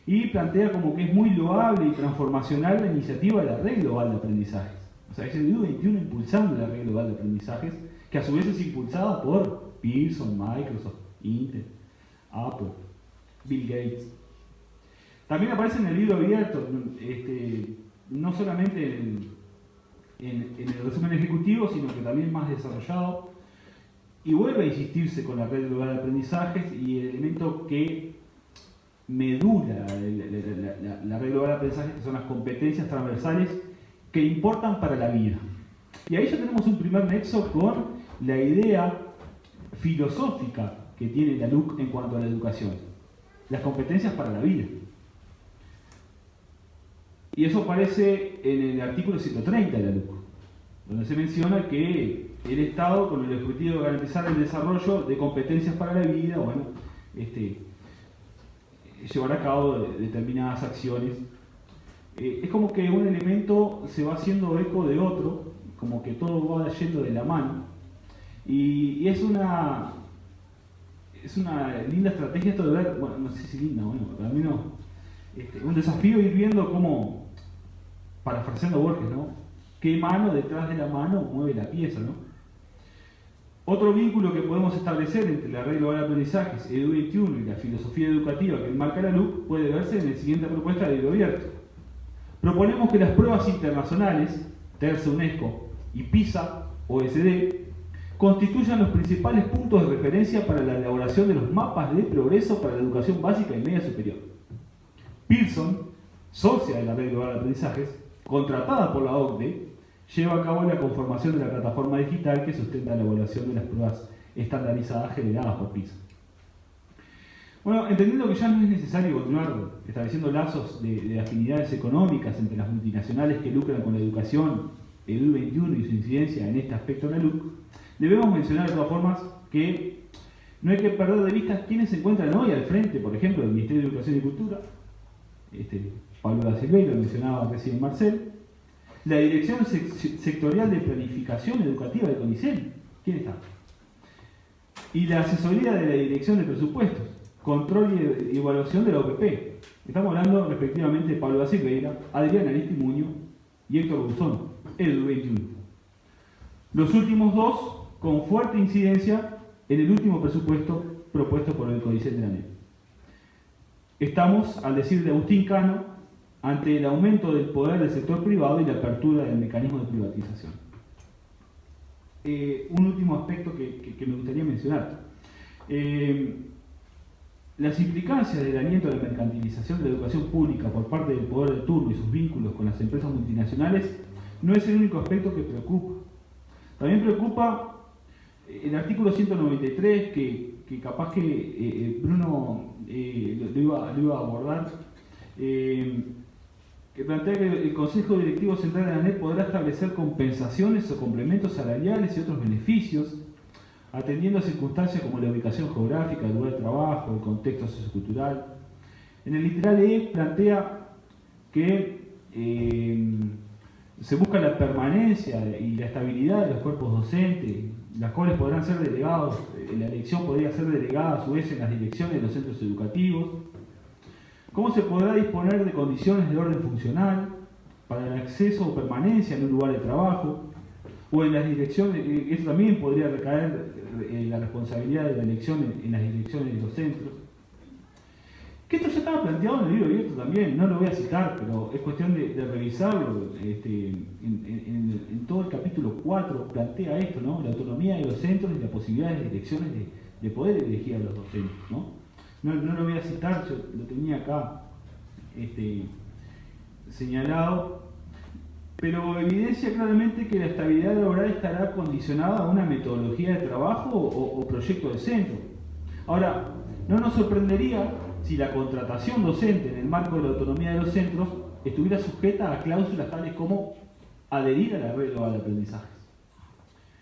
y plantea como que es muy loable y transformacional la iniciativa de la red global de aprendizajes. O sea, es el Edu21 impulsando la red global de aprendizajes, que a su vez es impulsada por Pearson, Microsoft, Intel, Apple, Bill Gates. También aparece en el libro abierto, no solamente en el resumen ejecutivo, sino que también más desarrollado, y vuelve a insistirse con la red global de aprendizajes y el elemento que medula la red global de aprendizajes, que son las competencias transversales que importan para la vida. Y ahí ya tenemos un primer nexo con la idea filosófica que tiene la LUC en cuanto a la educación, las competencias para la vida. Y eso aparece en el artículo 130 de la LUC, donde se menciona que el Estado, con el objetivo de garantizar el desarrollo de competencias para la vida, bueno, llevará a cabo determinadas acciones. Es como que un elemento se va haciendo eco de otro, como que todo va yendo de la mano, y es una linda estrategia esto de ver, bueno, no sé si linda, bueno, para mí no, un desafío ir viendo cómo, parafraseando Borges, ¿no?, qué mano detrás de la mano mueve la pieza, ¿no? Otro vínculo que podemos establecer entre la red global de aprendizajes, Edu21, y la filosofía educativa que enmarca la LUC puede verse en la siguiente propuesta de libro abierto. Proponemos que las pruebas internacionales, TERSA UNESCO y PISA, OSD, constituyan los principales puntos de referencia para la elaboración de los mapas de progreso para la educación básica y media superior. Pearson, socia de la red global de aprendizajes, contratada por la OCDE, lleva a cabo la conformación de la plataforma digital que sustenta la evaluación de las pruebas estandarizadas generadas por PISA. Bueno, entendiendo que ya no es necesario continuar estableciendo lazos de afinidades económicas entre las multinacionales que lucran con la educación el DUI 21 y su incidencia en este aspecto de la LUC, debemos mencionar de todas formas que no hay que perder de vista quiénes se encuentran hoy al frente, por ejemplo, del Ministerio de Educación y Cultura, Pablo da Silveira, lo mencionaba recién Marcel, la Dirección Sectorial de Planificación Educativa de CONICET, ¿quién está? Y la asesoría de la Dirección de Presupuestos, Control y Evaluación de la OPP. Estamos hablando respectivamente de Pablo da Silveira, Adrián Aristimuño y Héctor Buzón, el 21. Los últimos dos con fuerte incidencia en el último presupuesto propuesto por el CONICET de la ANEP. Estamos, al decir de Agustín Cano, ante el aumento del poder del sector privado y la apertura del mecanismo de privatización. Un último aspecto que me gustaría mencionar. Las implicancias del aliento a la mercantilización de la educación pública por parte del poder de turno y sus vínculos con las empresas multinacionales no es el único aspecto que preocupa. También preocupa el artículo 193, que capaz que Bruno lo iba a abordar, que plantea que el Consejo Directivo Central de la ANEP podrá establecer compensaciones o complementos salariales y otros beneficios, atendiendo a circunstancias como la ubicación geográfica, el lugar de trabajo, el contexto sociocultural. En el literal E plantea que se busca la permanencia y la estabilidad de los cuerpos docentes, las cuales podrán ser delegados, la elección podría ser delegada a su vez en las direcciones de los centros educativos. ¿Cómo se podrá disponer de condiciones de orden funcional para el acceso o permanencia en un lugar de trabajo? O en las direcciones, eso también podría recaer la responsabilidad de la elección en las direcciones de los centros. Que esto ya estaba planteado en el libro abierto también, no lo voy a citar, pero es cuestión de revisarlo. En todo el capítulo 4 plantea esto, ¿no? La autonomía de los centros y la posibilidad de direcciones de poder elegir a los docentes, ¿no? No lo voy a citar, yo lo tenía acá señalado, pero evidencia claramente que la estabilidad laboral estará condicionada a una metodología de trabajo o proyecto de centro. Ahora, no nos sorprendería si la contratación docente en el marco de la autonomía de los centros estuviera sujeta a cláusulas tales como adherir a la red global de aprendizajes.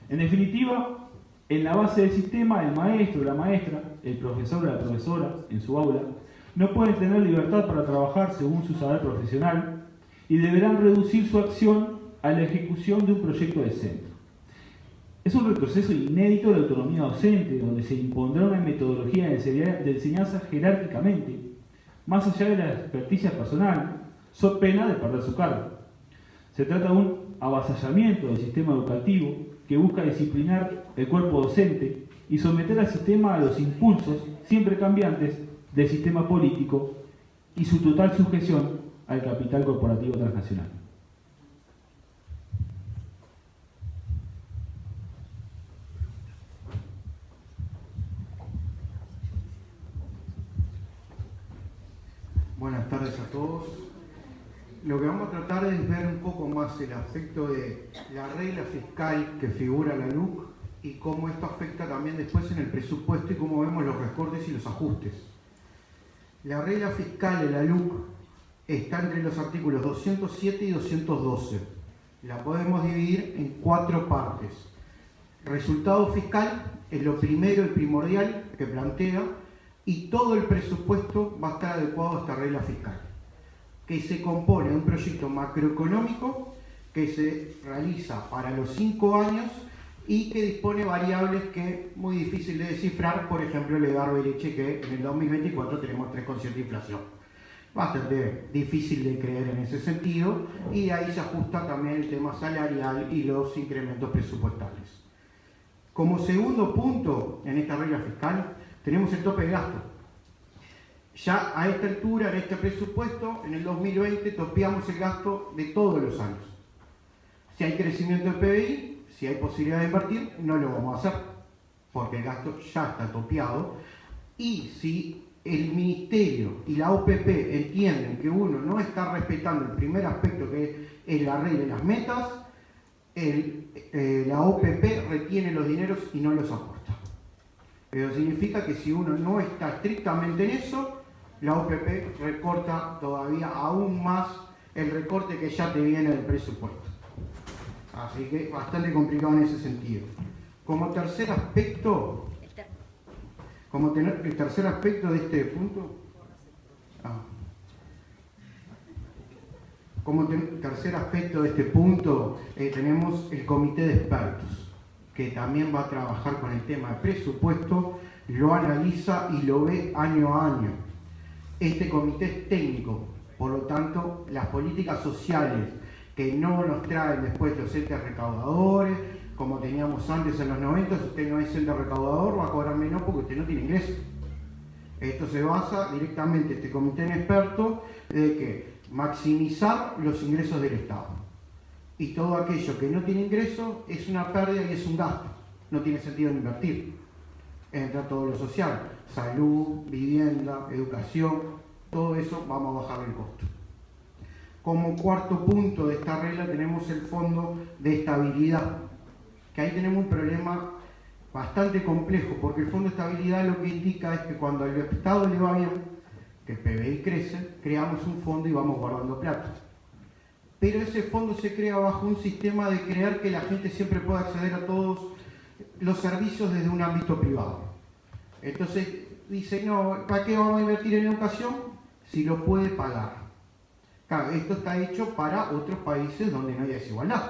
En definitiva, en la base del sistema, el maestro, la maestra, el profesor o la profesora en su aula no pueden tener libertad para trabajar según su saber profesional y deberán reducir su acción a la ejecución de un proyecto de centro. Es un retroceso inédito de la autonomía docente, donde se impondrá una metodología de enseñanza jerárquicamente, más allá de la experticia personal, so pena de perder su cargo. Se trata de un avasallamiento del sistema educativo que busca disciplinar el cuerpo docente y someter al sistema a los impulsos siempre cambiantes del sistema político y su total sujeción al capital corporativo transnacional. Buenas tardes a todos. Lo que vamos a tratar es ver un poco más el aspecto de la regla fiscal que figura la LUC y cómo esto afecta también después en el presupuesto y cómo vemos los recortes y los ajustes. La regla fiscal de la LUC está entre los artículos 207 y 212. La podemos dividir en 4 partes. Resultado fiscal es lo primero y primordial que plantea, y todo el presupuesto va a estar adecuado a esta regla fiscal, que se compone de un proyecto macroeconómico que se realiza para los 5 años y que dispone variables que es muy difícil de descifrar. Por ejemplo, le da Beriche que en el 2024 tenemos 3,7 de inflación. Bastante difícil de creer en ese sentido, y de ahí se ajusta también el tema salarial y los incrementos presupuestales. Como segundo punto en esta regla fiscal tenemos el tope de gasto. Ya a esta altura, en este presupuesto, en el 2020, topeamos el gasto de todos los años. Si hay crecimiento del PBI, si hay posibilidad de invertir, no lo vamos a hacer, porque el gasto ya está topeado. Y si el Ministerio y la OPP entienden que uno no está respetando el primer aspecto, que es la regla y las metas, la OPP retiene los dineros y no los aporta. Pero significa que si uno no está estrictamente en eso, la OPP recorta todavía aún más el recorte que ya te viene del presupuesto. Así que bastante complicado en ese sentido. Como tercer aspecto de este punto, tenemos el comité de expertos, que también va a trabajar con el tema de presupuesto, lo analiza y lo ve año a año. Este comité es técnico, por lo tanto, las políticas sociales que no nos traen después los entes recaudadores, como teníamos antes en los 90, si usted no es ente recaudador, va a cobrar menos porque usted no tiene ingresos. Esto se basa directamente, este comité de expertos, de que maximizar los ingresos del Estado. Y todo aquello que no tiene ingresos es una pérdida y es un gasto. No tiene sentido en invertir. Entra todo lo social, salud, vivienda, educación, todo eso vamos a bajar el costo. Como cuarto punto de esta regla tenemos el fondo de estabilidad, que ahí tenemos un problema bastante complejo, porque el fondo de estabilidad lo que indica es que cuando al Estado le va bien, que el PBI crece, creamos un fondo y vamos guardando plata. Pero ese fondo se crea bajo un sistema de creer que la gente siempre pueda acceder a todos los servicios desde un ámbito privado. Entonces dice, no, ¿para qué vamos a invertir en educación si lo puede pagar? Claro, esto está hecho para otros países donde no hay desigualdad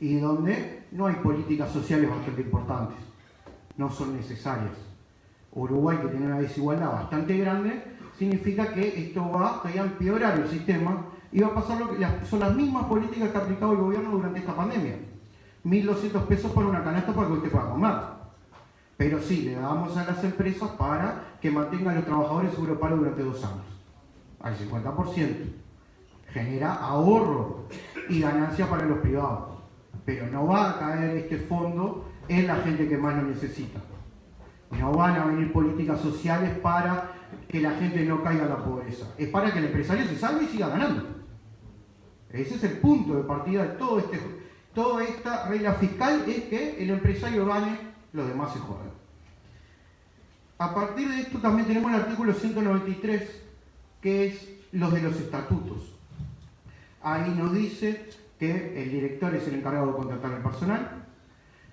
y donde no hay políticas sociales bastante importantes, no son necesarias. Uruguay, que tiene una desigualdad bastante grande, significa que esto va a empeorar el sistema y va a pasar lo que son las mismas políticas que ha aplicado el gobierno durante esta pandemia. 1.200 pesos para una canasta para que usted pueda comer. Pero sí, le damos a las empresas para que mantengan a los trabajadores seguro paro durante 2 años. Al 50%. Genera ahorro y ganancia para los privados. Pero no va a caer este fondo en la gente que más lo necesita. No van a venir políticas sociales para que la gente no caiga en la pobreza. Es para que el empresario se salve y siga ganando. Ese es el punto de partida de toda esta regla fiscal, es que el empresario gane, los demás se jodan. A partir de esto también tenemos el artículo 193, que es los de los estatutos. Ahí nos dice que el director es el encargado de contratar al personal,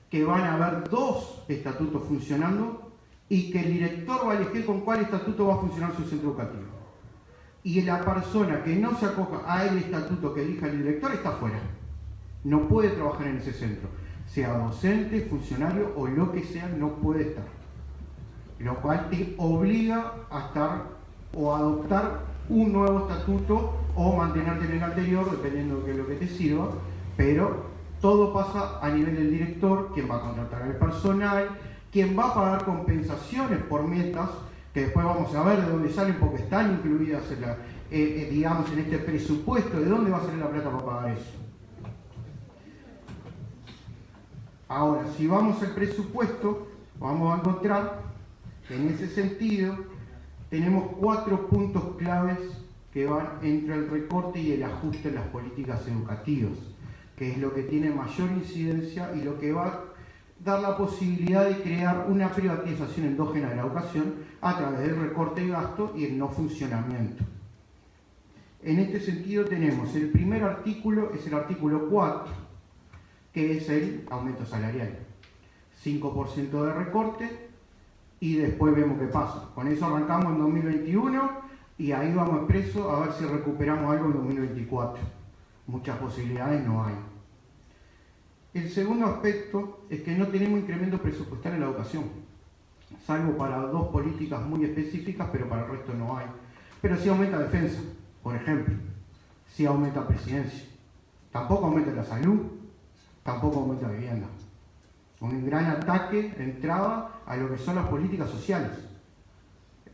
que van a haber 2 estatutos funcionando y que el director va a elegir con cuál estatuto va a funcionar su centro educativo. Y la persona que no se acoja a el estatuto que elija el director está fuera. No puede trabajar en ese centro. Sea docente, funcionario o lo que sea, no puede estar. Lo cual te obliga a estar o a adoptar un nuevo estatuto o mantenerte en el anterior, dependiendo de lo que te sirva, pero todo pasa a nivel del director, quien va a contratar al personal, quien va a pagar compensaciones por metas, que después vamos a ver de dónde salen porque están incluidas digamos, en este presupuesto, de dónde va a salir la plata para pagar eso. Ahora, si vamos al presupuesto, vamos a encontrar que en ese sentido tenemos 4 puntos claves que van entre el recorte y el ajuste en las políticas educativas, que es lo que tiene mayor incidencia y lo que va a dar la posibilidad de crear una privatización endógena de la educación a través del recorte de gasto y el no funcionamiento. En este sentido tenemos el primer artículo, es el artículo 4, que es el aumento salarial. 5% de recorte y después vemos qué pasa. Con eso arrancamos en 2021 y ahí vamos expreso a ver si recuperamos algo en 2024. Muchas posibilidades no hay. El segundo aspecto es que no tenemos incremento presupuestal en la educación, salvo para 2 políticas muy específicas, pero para el resto no hay. Pero sí aumenta defensa, por ejemplo, sí aumenta presidencia, tampoco aumenta la salud, tampoco aumenta vivienda. Un gran ataque entraba a lo que son las políticas sociales.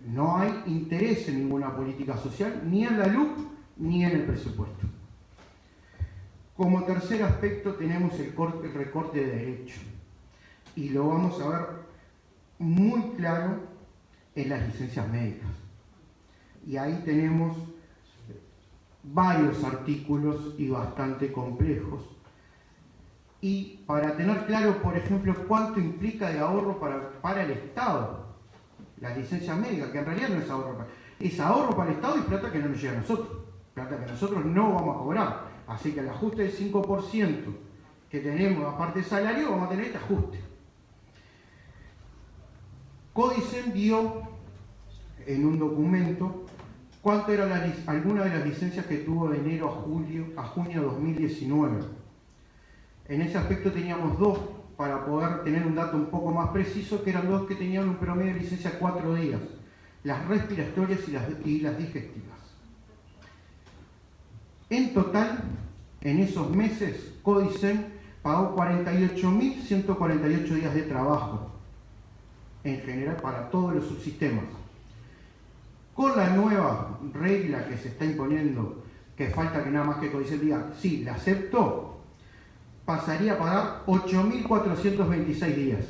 No hay interés en ninguna política social, ni en la LUC, ni en el presupuesto. Como tercer aspecto tenemos el recorte de derechos. Y lo vamos a ver muy claro en las licencias médicas. Y ahí tenemos varios artículos y bastante complejos. Y para tener claro, por ejemplo, cuánto implica de ahorro para el Estado, la licencia médica, que en realidad no es ahorro para el Estado y plata que no nos llega a nosotros, plata que nosotros no vamos a cobrar. Así que el ajuste del 5% que tenemos aparte de salario, vamos a tener este ajuste. Codicen dio en un documento cuánto eran algunas de las licencias que tuvo de enero a junio de 2019. En ese aspecto teníamos dos, para poder tener un dato un poco más preciso, que eran dos que tenían un promedio de licencia 4 días, las respiratorias y las digestivas. En total, en esos meses, Codicen pagó 48.148 días de trabajo, en general para todos los subsistemas. Con la nueva regla que se está imponiendo, que falta que nada más que Codicen diga, sí, la acepto, pasaría a pagar 8.426 días.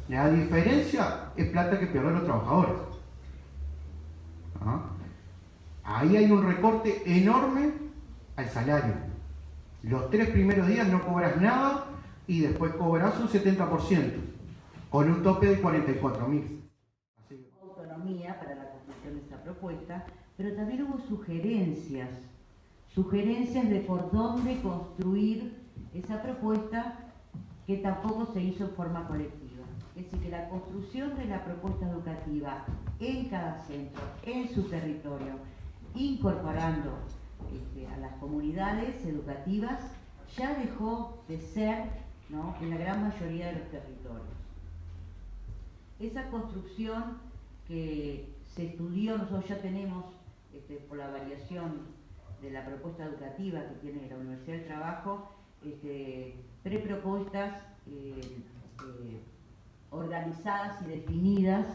La diferencia es plata que pierden los trabajadores. Ahí hay un recorte enorme al salario. Los 3 primeros días no cobras nada y después cobras un 70%, con un tope de 44.000. Autonomía para la construcción de esta propuesta, pero también hubo sugerencias de por dónde construir esa propuesta, que tampoco se hizo en forma colectiva. Es decir, que la construcción de la propuesta educativa en cada centro, en su territorio, incorporando a las comunidades educativas, ya dejó de ser, ¿no?, en la gran mayoría de los territorios. Esa construcción que se estudió, nosotros ya tenemos, por la variación de la propuesta educativa que tiene la Universidad del Trabajo, prepropuestas organizadas y definidas,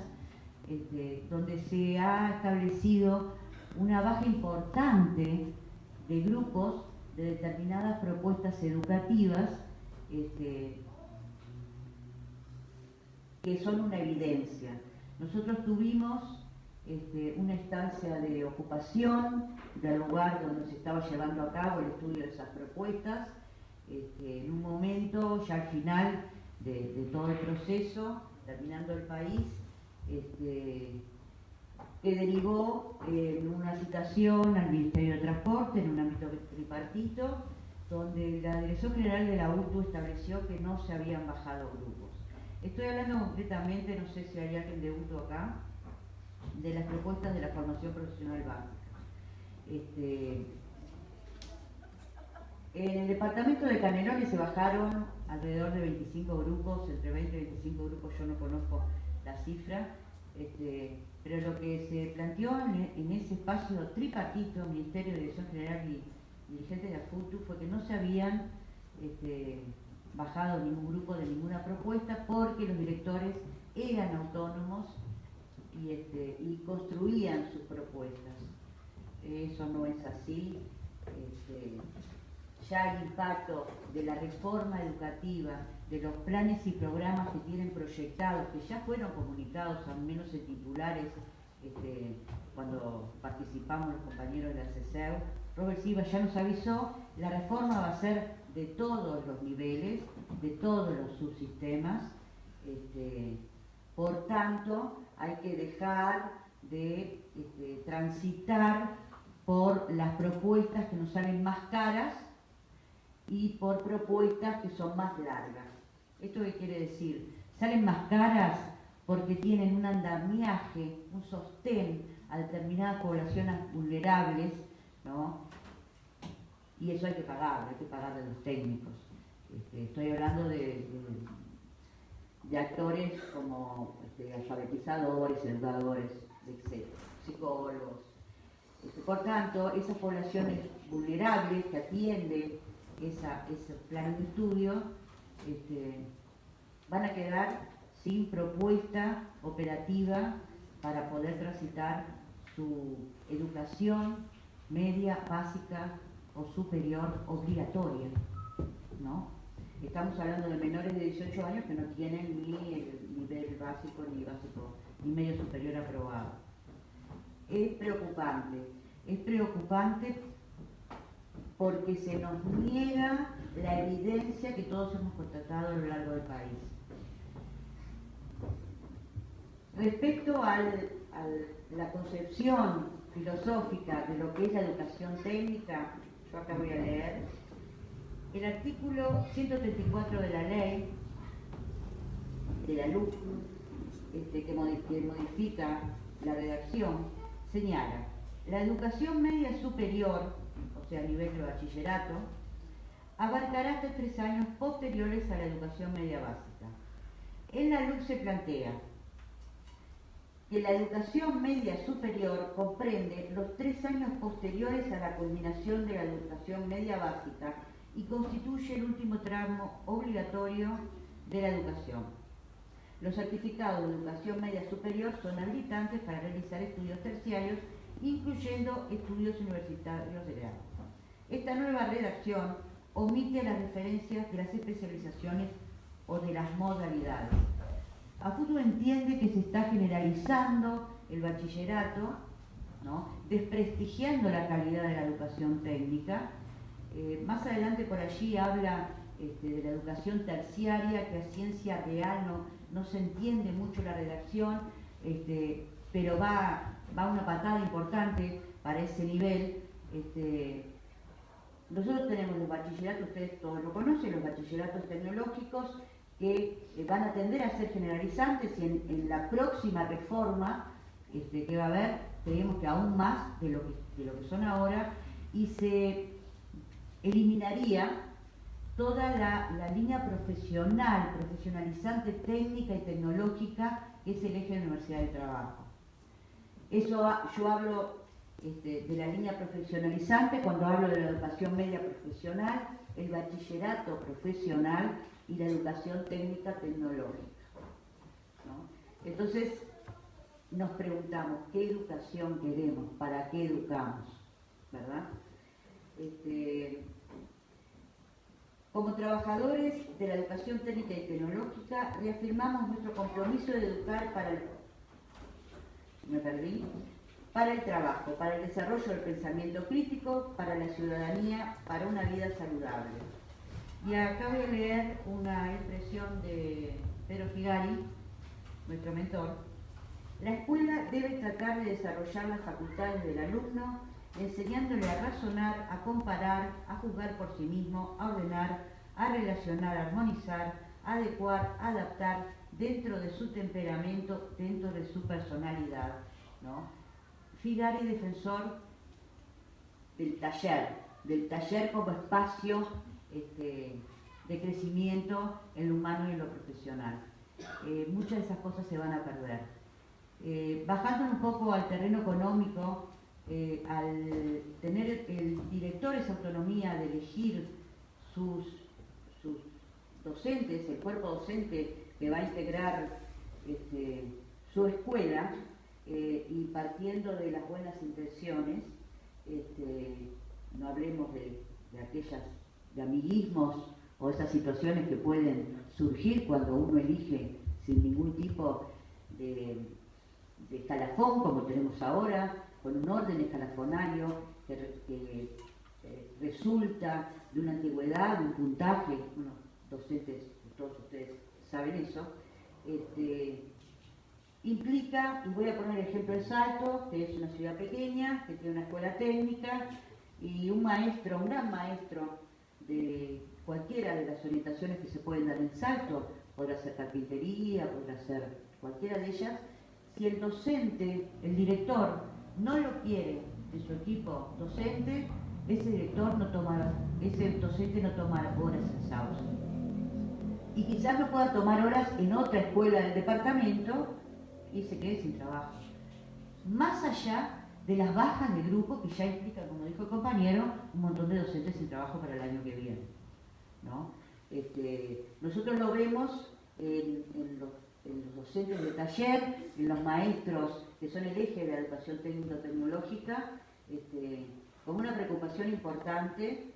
donde se ha establecido una baja importante de grupos de determinadas propuestas educativas que son una evidencia. Nosotros tuvimos una estancia de ocupación del lugar donde se estaba llevando a cabo el estudio de esas propuestas, en un momento, ya al final de todo el proceso, terminando el país, que derivó en una citación al Ministerio de Transporte, en un ámbito tripartito, donde la Dirección General de la UTU estableció que no se habían bajado grupos. Estoy hablando concretamente, no sé si hay alguien de UTU acá, de las propuestas de la formación profesional básica. En el departamento de Canelones se bajaron alrededor de 25 grupos, entre 20 y 25 grupos, yo no conozco la cifra, pero lo que se planteó en ese espacio tripartito, Ministerio de Dirección General y dirigentes de la FUTU, fue que no se habían bajado ningún grupo de ninguna propuesta porque los directores eran autónomos y construían sus propuestas. Eso no es así. Ya el impacto de la reforma educativa, de los planes y programas que tienen proyectados, que ya fueron comunicados, al menos en titulares, cuando participamos los compañeros de la CESEU, Robert Silva ya nos avisó, la reforma va a ser de todos los niveles, de todos los subsistemas, por tanto hay que dejar de transitar por las propuestas que nos salen más caras y por propuestas que son más largas. ¿Esto qué quiere decir? Salen más caras porque tienen un andamiaje, un sostén a determinadas poblaciones vulnerables, ¿no? Y eso hay que pagarlo de los técnicos. Estoy hablando de actores como alfabetizadores, educadores, etc., psicólogos. Por tanto, esas poblaciones vulnerables que atienden ese plan de estudio van a quedar sin propuesta operativa para poder transitar su educación media, básica o superior obligatoria, ¿no? Estamos hablando de menores de 18 años que no tienen ni el nivel básico ni medio superior aprobado. Es preocupante porque se nos niega la evidencia que todos hemos constatado a lo largo del país. Respecto a la concepción filosófica de lo que es la educación técnica, yo acá voy a leer. El artículo 134 de la ley de la LUC, que modifica la redacción, señala: la educación media superior, o sea, a nivel de bachillerato, abarcará hasta 3 años posteriores a la educación media básica. En la LUC se plantea que la educación media superior comprende los 3 años posteriores a la culminación de la educación media básica y constituye el último tramo obligatorio de la educación. Los certificados de educación media superior son habilitantes para realizar estudios terciarios, incluyendo estudios universitarios de grado. Esta nueva redacción omite las referencias de las especializaciones o de las modalidades. A futuro entiende que se está generalizando el bachillerato, ¿no?, desprestigiando la calidad de la educación técnica. Más adelante por allí habla de la educación terciaria, que a ciencia real no se entiende mucho la redacción, pero va una patada importante para ese nivel. Nosotros tenemos los bachilleratos, ustedes todos lo conocen, los bachilleratos tecnológicos, que van a tender a ser generalizantes, y en la próxima reforma que va a haber, creemos que aún más de lo que son ahora, y se eliminaría toda la línea profesional, profesionalizante, técnica y tecnológica, que es el eje de la Universidad del Trabajo. Eso yo hablo de la línea profesionalizante cuando hablo de la educación media profesional, el bachillerato profesional y la educación técnica tecnológica, ¿no? Entonces nos preguntamos, ¿qué educación queremos? ¿Para qué educamos? ¿Verdad? Como trabajadores de la educación técnica y tecnológica, reafirmamos nuestro compromiso de educar para el trabajo, para el desarrollo del pensamiento crítico, para la ciudadanía, para una vida saludable. Y acá voy a leer una expresión de Pedro Figari, nuestro mentor. La escuela debe tratar de desarrollar las facultades del alumno, enseñándole a razonar, a comparar, a juzgar por sí mismo, a ordenar, a relacionar, a armonizar, a adecuar, a adaptar dentro de su temperamento, dentro de su personalidad, ¿no? Figari, defensor del taller como espacio de crecimiento en lo humano y en lo profesional. Muchas de esas cosas se van a perder. Bajando un poco al terreno económico, al tener el director esa autonomía de elegir sus docentes, el cuerpo docente que va a integrar su escuela, y partiendo de las buenas intenciones, no hablemos de aquellas de amiguismos o esas situaciones que pueden surgir cuando uno elige sin ningún tipo de escalafón, como tenemos ahora, con un orden escalafonario que resulta de una antigüedad, un puntaje. Bueno, docentes, todos ustedes saben eso, implica, y voy a poner el ejemplo de Salto, que es una ciudad pequeña, que tiene una escuela técnica, y un maestro, un gran maestro de cualquiera de las orientaciones que se pueden dar en Salto, podrá ser carpintería, podrá ser cualquiera de ellas. Si el docente, el director, no lo quiere en su equipo docente, ese docente no toma horas en Sauce. Y quizás no pueda tomar horas en otra escuela del departamento y se quede sin trabajo. Más allá de las bajas de grupo, que ya implica, como dijo el compañero, un montón de docentes sin trabajo para el año que viene, ¿no? Nosotros lo vemos en los docentes de taller, en los maestros que son el eje de la educación técnico-tecnológica, como una preocupación importante.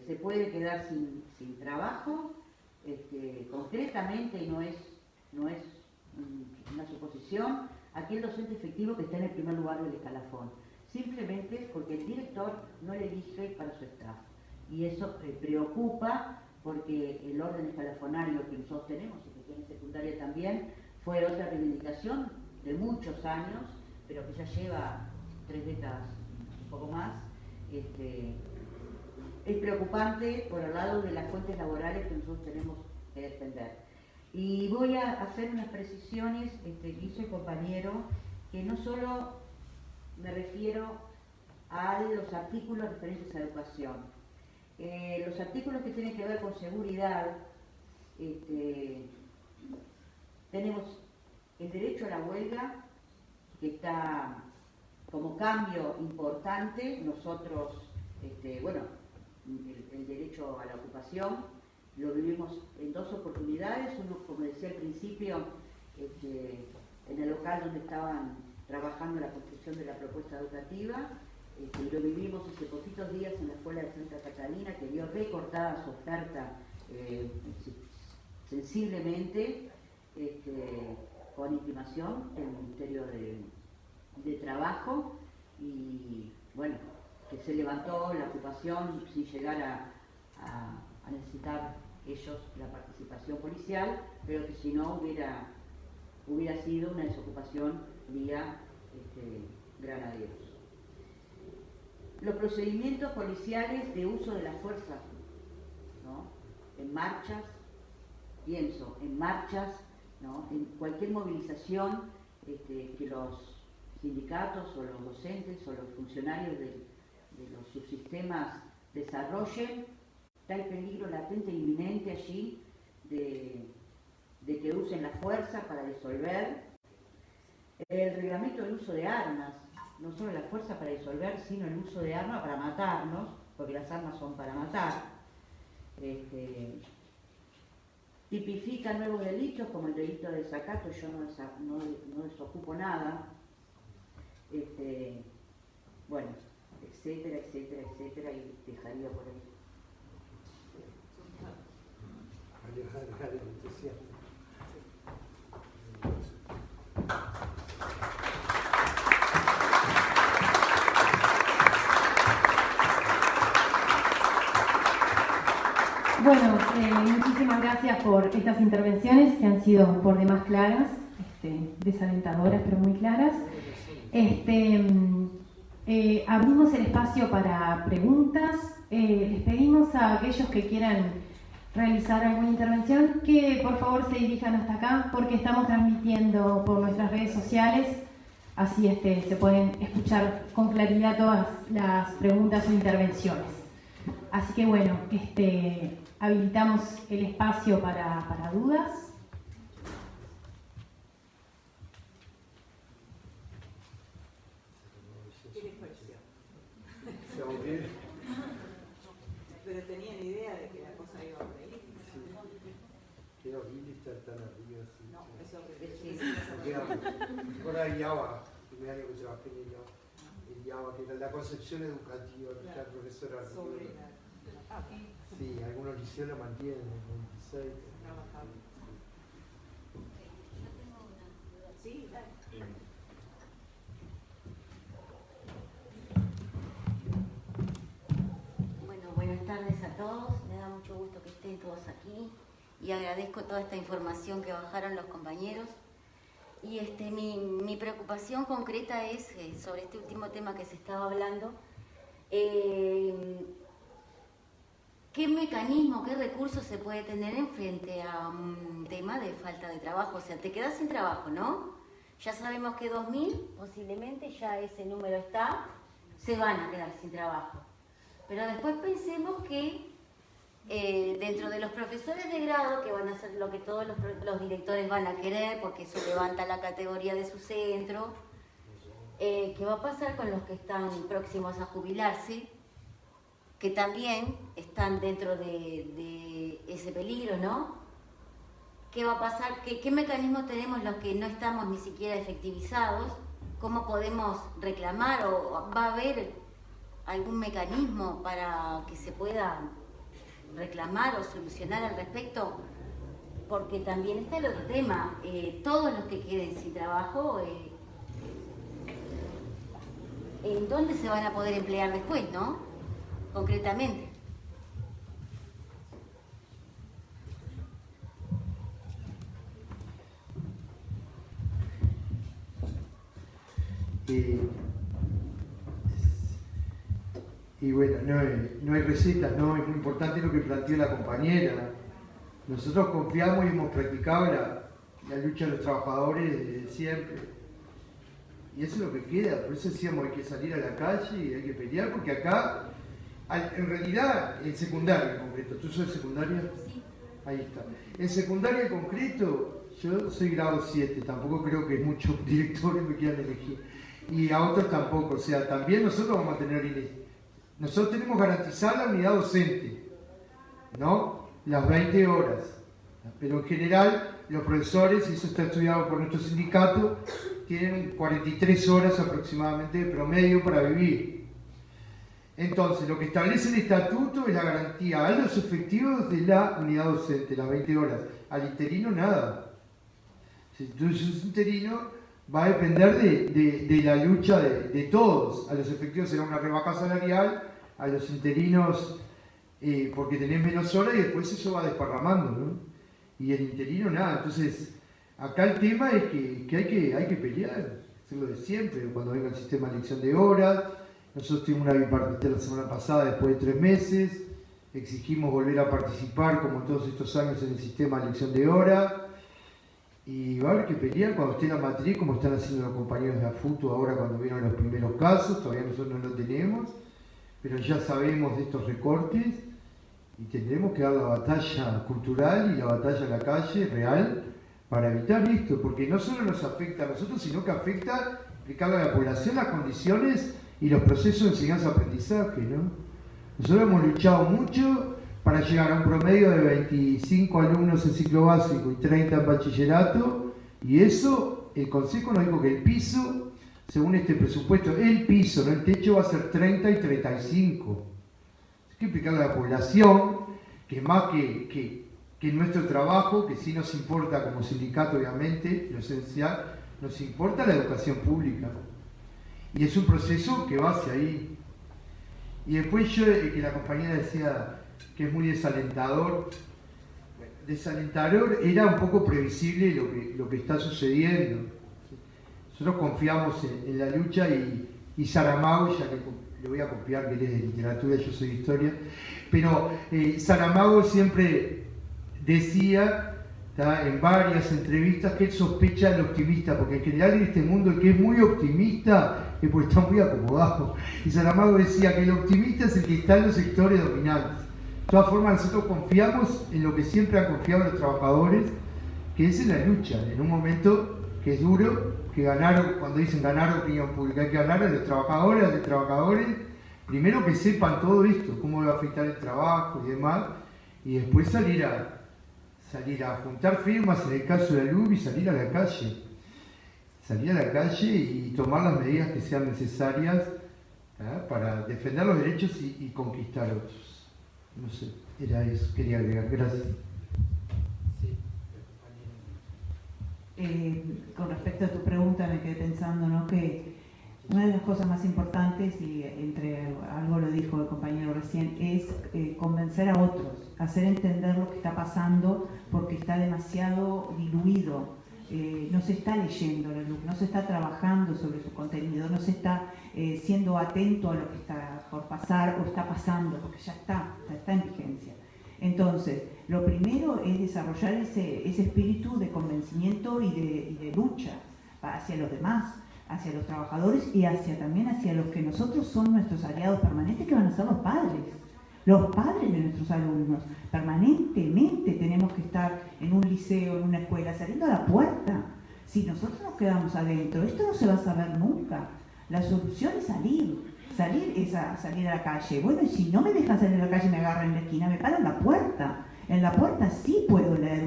Se puede quedar sin trabajo, concretamente, y no es una suposición, aquel docente efectivo que está en el primer lugar del escalafón, simplemente porque el director no le elige para su staff. Y eso preocupa, porque el orden escalafonario que nosotros tenemos, y que tiene secundaria también, fue otra reivindicación de muchos años, pero que ya lleva 3 décadas, un poco más, es preocupante por el lado de las fuentes laborales que nosotros tenemos que defender. Y voy a hacer unas precisiones que hizo el compañero, que no solo me refiero a los artículos referentes a educación. Los artículos que tienen que ver con seguridad, tenemos el derecho a la huelga, que está como cambio importante. Nosotros, bueno, el derecho a la ocupación lo vivimos en dos oportunidades. Uno, como decía al principio, en el local donde estaban trabajando la construcción de la propuesta educativa, y lo vivimos hace poquitos días en la Escuela de Santa Catalina, que vio recortada su oferta sensiblemente, con intimación del Ministerio de Trabajo, y bueno, que se levantó la ocupación sin llegar a necesitar ellos la participación policial, pero que si no hubiera sido una desocupación vía granaderos. Los procedimientos policiales de uso de la fuerza, ¿no? En marchas, pienso, en marchas, ¿no? En cualquier movilización que los sindicatos o los docentes o los funcionarios de los subsistemas desarrollen, está el peligro latente e inminente allí de que usen la fuerza para disolver. El reglamento del uso de armas, no solo la fuerza para disolver, sino el uso de armas para matarnos, porque las armas son para matar. Tipifica nuevos delitos como el delito de desacato. Yo no desocupo nada. Bueno, etcétera, etcétera, etcétera, y dejaría por ahí. Bueno, muchísimas gracias por estas intervenciones que han sido por demás claras, desalentadoras pero muy claras. Abrimos el espacio para preguntas. Les pedimos a aquellos que quieran realizar alguna intervención que por favor se dirijan hasta acá, porque estamos transmitiendo por nuestras redes sociales, así se pueden escuchar con claridad todas las preguntas o intervenciones. Así que bueno, habilitamos el espacio para dudas. Pero tenían idea de que la cosa iba a venir. Sí. Qué horrible estar tan arriba así. No, es horrible. Ahora el IABA, el primer año que trabajé en el IABA, que era la concepción educativa, que la profesora. Sí, algunos liceos lo mantienen en el 26. Sí, dale. Bueno, buenas tardes a todos. Me da mucho gusto que estén todos aquí y agradezco toda esta información que bajaron los compañeros. Y mi preocupación concreta es sobre este último tema que se estaba hablando. ¿Qué mecanismo, qué recursos se puede tener en frente a un tema de falta de trabajo? O sea, te quedas sin trabajo, ¿no? Ya sabemos que 2000, posiblemente ya ese número está, se van a quedar sin trabajo. Pero después pensemos que dentro de los profesores de grado, que van a hacer lo que todos los directores van a querer, porque eso levanta la categoría de su centro, ¿qué va a pasar con los que están próximos a jubilarse? Que también están dentro de ese peligro, ¿no? ¿Qué va a pasar? ¿Qué mecanismos tenemos los que no estamos ni siquiera efectivizados? ¿Cómo podemos reclamar? ¿O va a haber algún mecanismo para que se pueda reclamar o solucionar al respecto? Porque también está el otro tema, todos los que queden sin trabajo, ¿en dónde se van a poder emplear después, no? Concretamente. Y bueno, no hay recetas, no, es muy importante lo que planteó la compañera. Nosotros confiamos y hemos practicado la lucha de los trabajadores desde siempre. Y eso es lo que queda, por eso decíamos hay que salir a la calle y hay que pelear, porque acá, en realidad, en secundaria en concreto, ¿tú sos de secundaria? Sí. Ahí está. En secundaria en concreto, yo soy grado 7, tampoco creo que muchos directores me quieran elegir. Y a otros tampoco, o sea, también nosotros vamos a tener... Nosotros tenemos garantizada la unidad docente, ¿no? Las 20 horas. Pero en general, los profesores, y eso está estudiado por nuestro sindicato, tienen 43 horas aproximadamente de promedio para vivir. Entonces, lo que establece el estatuto es la garantía a los efectivos de la unidad docente, las 20 horas. Al interino, nada. Si tú sos interino, va a depender de la lucha de todos. A los efectivos será una rebaja salarial, a los interinos porque tenés menos horas y después eso va desparramando, ¿no? Y el interino nada. Entonces, acá el tema es que hay que pelear, hacerlo de siempre, cuando venga el sistema de elección de horas. Nosotros tuvimos una bipartita la semana pasada, después de 3 meses, exigimos volver a participar, como todos estos años, en el sistema de elección de horas. Y va a haber que pelear cuando esté la matriz, como están haciendo los compañeros de AFUTU ahora cuando vieron los primeros casos. Todavía nosotros no lo tenemos, pero ya sabemos de estos recortes y tendremos que dar la batalla cultural y la batalla en la calle real para evitar esto, porque no solo nos afecta a nosotros, sino que afecta a explicarle a la población las condiciones y los procesos de enseñanza-aprendizaje, ¿no? Nosotros hemos luchado mucho para llegar a un promedio de 25 alumnos en ciclo básico y 30 en bachillerato, y eso, el Consejo nos dijo que el piso, según este presupuesto, el piso, no el techo, va a ser 30 y 35. Hay que explicarle a la población que más que nuestro trabajo, que sí nos importa como sindicato, obviamente, lo esencial, nos importa la educación pública. Y es un proceso que va hacia ahí. Y después que la compañera decía que es muy desalentador. Desalentador era un poco previsible lo que está sucediendo. Nosotros confiamos en la lucha y Saramago, ya que le voy a copiar que él es de literatura, yo soy de historia, pero Saramago siempre decía en varias entrevistas que él sospecha del optimista, porque en general en este mundo el que es muy optimista es porque está muy acomodado. Y Saramago decía que el optimista es el que está en los sectores dominantes. De todas formas, nosotros confiamos en lo que siempre han confiado los trabajadores, que es en la lucha, en un momento que es duro, que ganar, cuando dicen ganar opinión pública, hay que ganar a los trabajadores, a los trabajadores, primero que sepan todo esto, cómo va a afectar el trabajo y demás, y después salir a juntar firmas en el caso de la LUB y salir a la calle. Salir a la calle y tomar las medidas que sean necesarias para defender los derechos y conquistar otros. No sé, era eso, quería agregar. Gracias. Con respecto a tu pregunta me quedé pensando, ¿no?, que una de las cosas más importantes, y entre algo lo dijo el compañero recién, es convencer a otros, hacer entender lo que está pasando, porque está demasiado diluido. No se está leyendo la LUC, no se está trabajando sobre su contenido, no se está siendo atento a lo que está por pasar o está pasando, porque ya está en vigencia. Entonces, lo primero es desarrollar ese espíritu de convencimiento y de lucha hacia los demás, hacia los trabajadores y también hacia los que nosotros son nuestros aliados permanentes, que van a ser los padres de nuestros alumnos. Permanentemente tenemos que estar en un liceo, en una escuela, saliendo a la puerta. Si nosotros nos quedamos adentro, esto no se va a saber nunca. La solución es salir es salir a la calle. Bueno, y si no me dejan salir a la calle, me agarran en la esquina, me paran la puerta. En la puerta sí puedo leer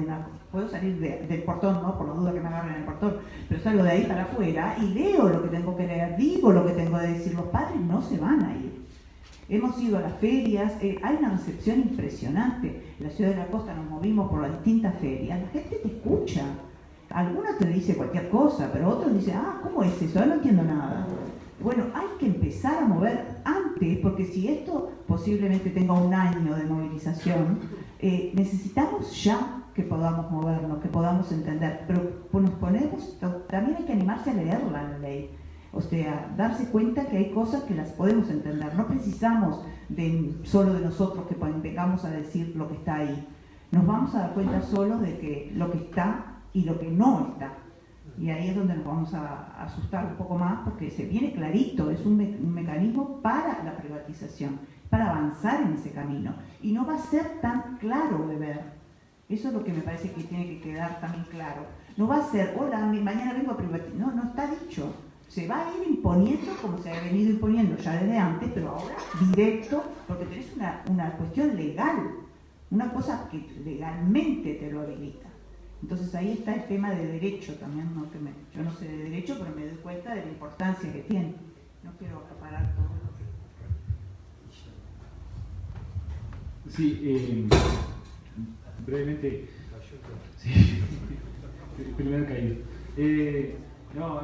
puedo salir del portón, no por la duda que me agarren en el portón, pero salgo de ahí para afuera y leo lo que tengo que leer, digo lo que tengo que decir. Los padres no se van a ir. Hemos ido a las ferias, hay una recepción impresionante. En la ciudad de la costa nos movimos por las distintas ferias, la gente te escucha. Algunos te dice cualquier cosa, pero otros dicen, ¿cómo es eso? No entiendo nada. Bueno, hay que empezar a mover antes, porque si esto posiblemente tenga un año de movilización, necesitamos ya que podamos movernos, que podamos entender, pero nos ponemos, también hay que animarse a leerla la ley. O sea, darse cuenta que hay cosas que las podemos entender. No precisamos solo de nosotros que vengamos a decir lo que está ahí. Nos vamos a dar cuenta solo de que lo que está y lo que no está. Y ahí es donde nos vamos a asustar un poco más, porque se viene clarito, es un mecanismo para la privatización, para avanzar en ese camino. Y no va a ser tan claro de ver. Eso es lo que me parece que tiene que quedar también claro. No va a ser, hola, mañana vengo a privatizar. No, no está dicho. Se va a ir imponiendo como se ha venido imponiendo ya desde antes, pero ahora directo, porque tenés una cuestión legal, una cosa que legalmente te lo habilita. Entonces ahí está el tema de derecho también, ¿no? Yo no sé de derecho, pero me doy cuenta de la importancia que tiene. No quiero acaparar todo. Sí, brevemente. Sí, primer caído. No,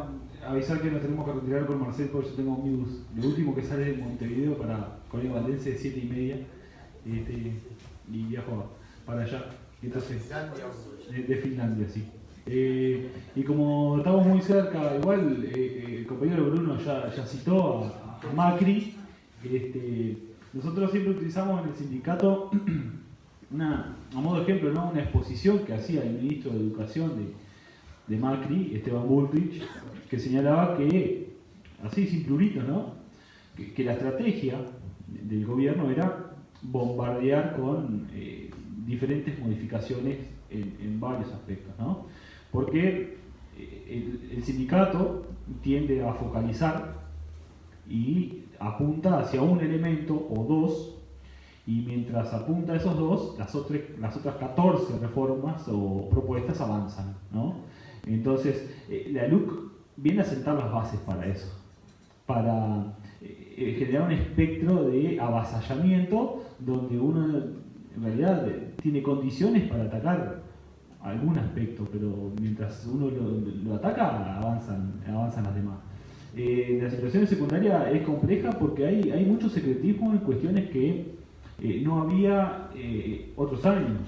avisar que nos tenemos que retirar con Marcel porque yo tengo amigos. Lo último que sale de Montevideo para Colegio Valdense de 7:30 y viajo para allá. Entonces, de Finlandia, sí. Y como estamos muy cerca, igual el compañero Bruno ya citó a Macri. Nosotros siempre utilizamos en el sindicato a modo de ejemplo, ¿no? Una exposición que hacía el ministro de Educación de Macri, Esteban Bullrich, que señalaba que, así sin pluritos, ¿no? que la estrategia del gobierno era bombardear con diferentes modificaciones en varios aspectos, ¿no? Porque el sindicato tiende a focalizar y apunta hacia un elemento o dos, y mientras apunta a esos dos, las otras 14 reformas o propuestas avanzan, ¿no? Entonces, la LUC viene a sentar las bases para eso, para generar un espectro de avasallamiento donde uno en realidad tiene condiciones para atacar algún aspecto, pero mientras uno lo ataca, avanzan las demás. La situación en secundaria es compleja porque hay mucho secretismo en cuestiones que no había otros años.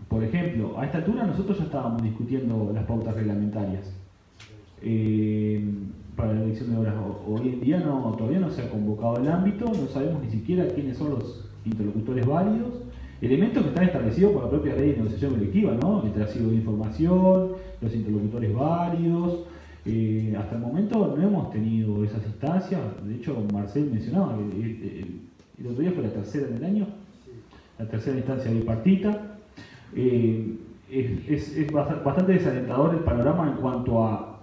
Por ejemplo, a esta altura nosotros ya estábamos discutiendo las pautas reglamentarias para la elección de horas. Hoy en día todavía no se ha convocado el ámbito, no sabemos ni siquiera quiénes son los interlocutores válidos, elementos que están establecidos por la propia ley de negociación colectiva, ¿no? El trasiego de información, los interlocutores válidos. Hasta el momento no hemos tenido esas instancias. De hecho, Marcel mencionaba que el otro día fue la tercera del año, la tercera instancia bipartita. Es bastante desalentador el panorama en cuanto a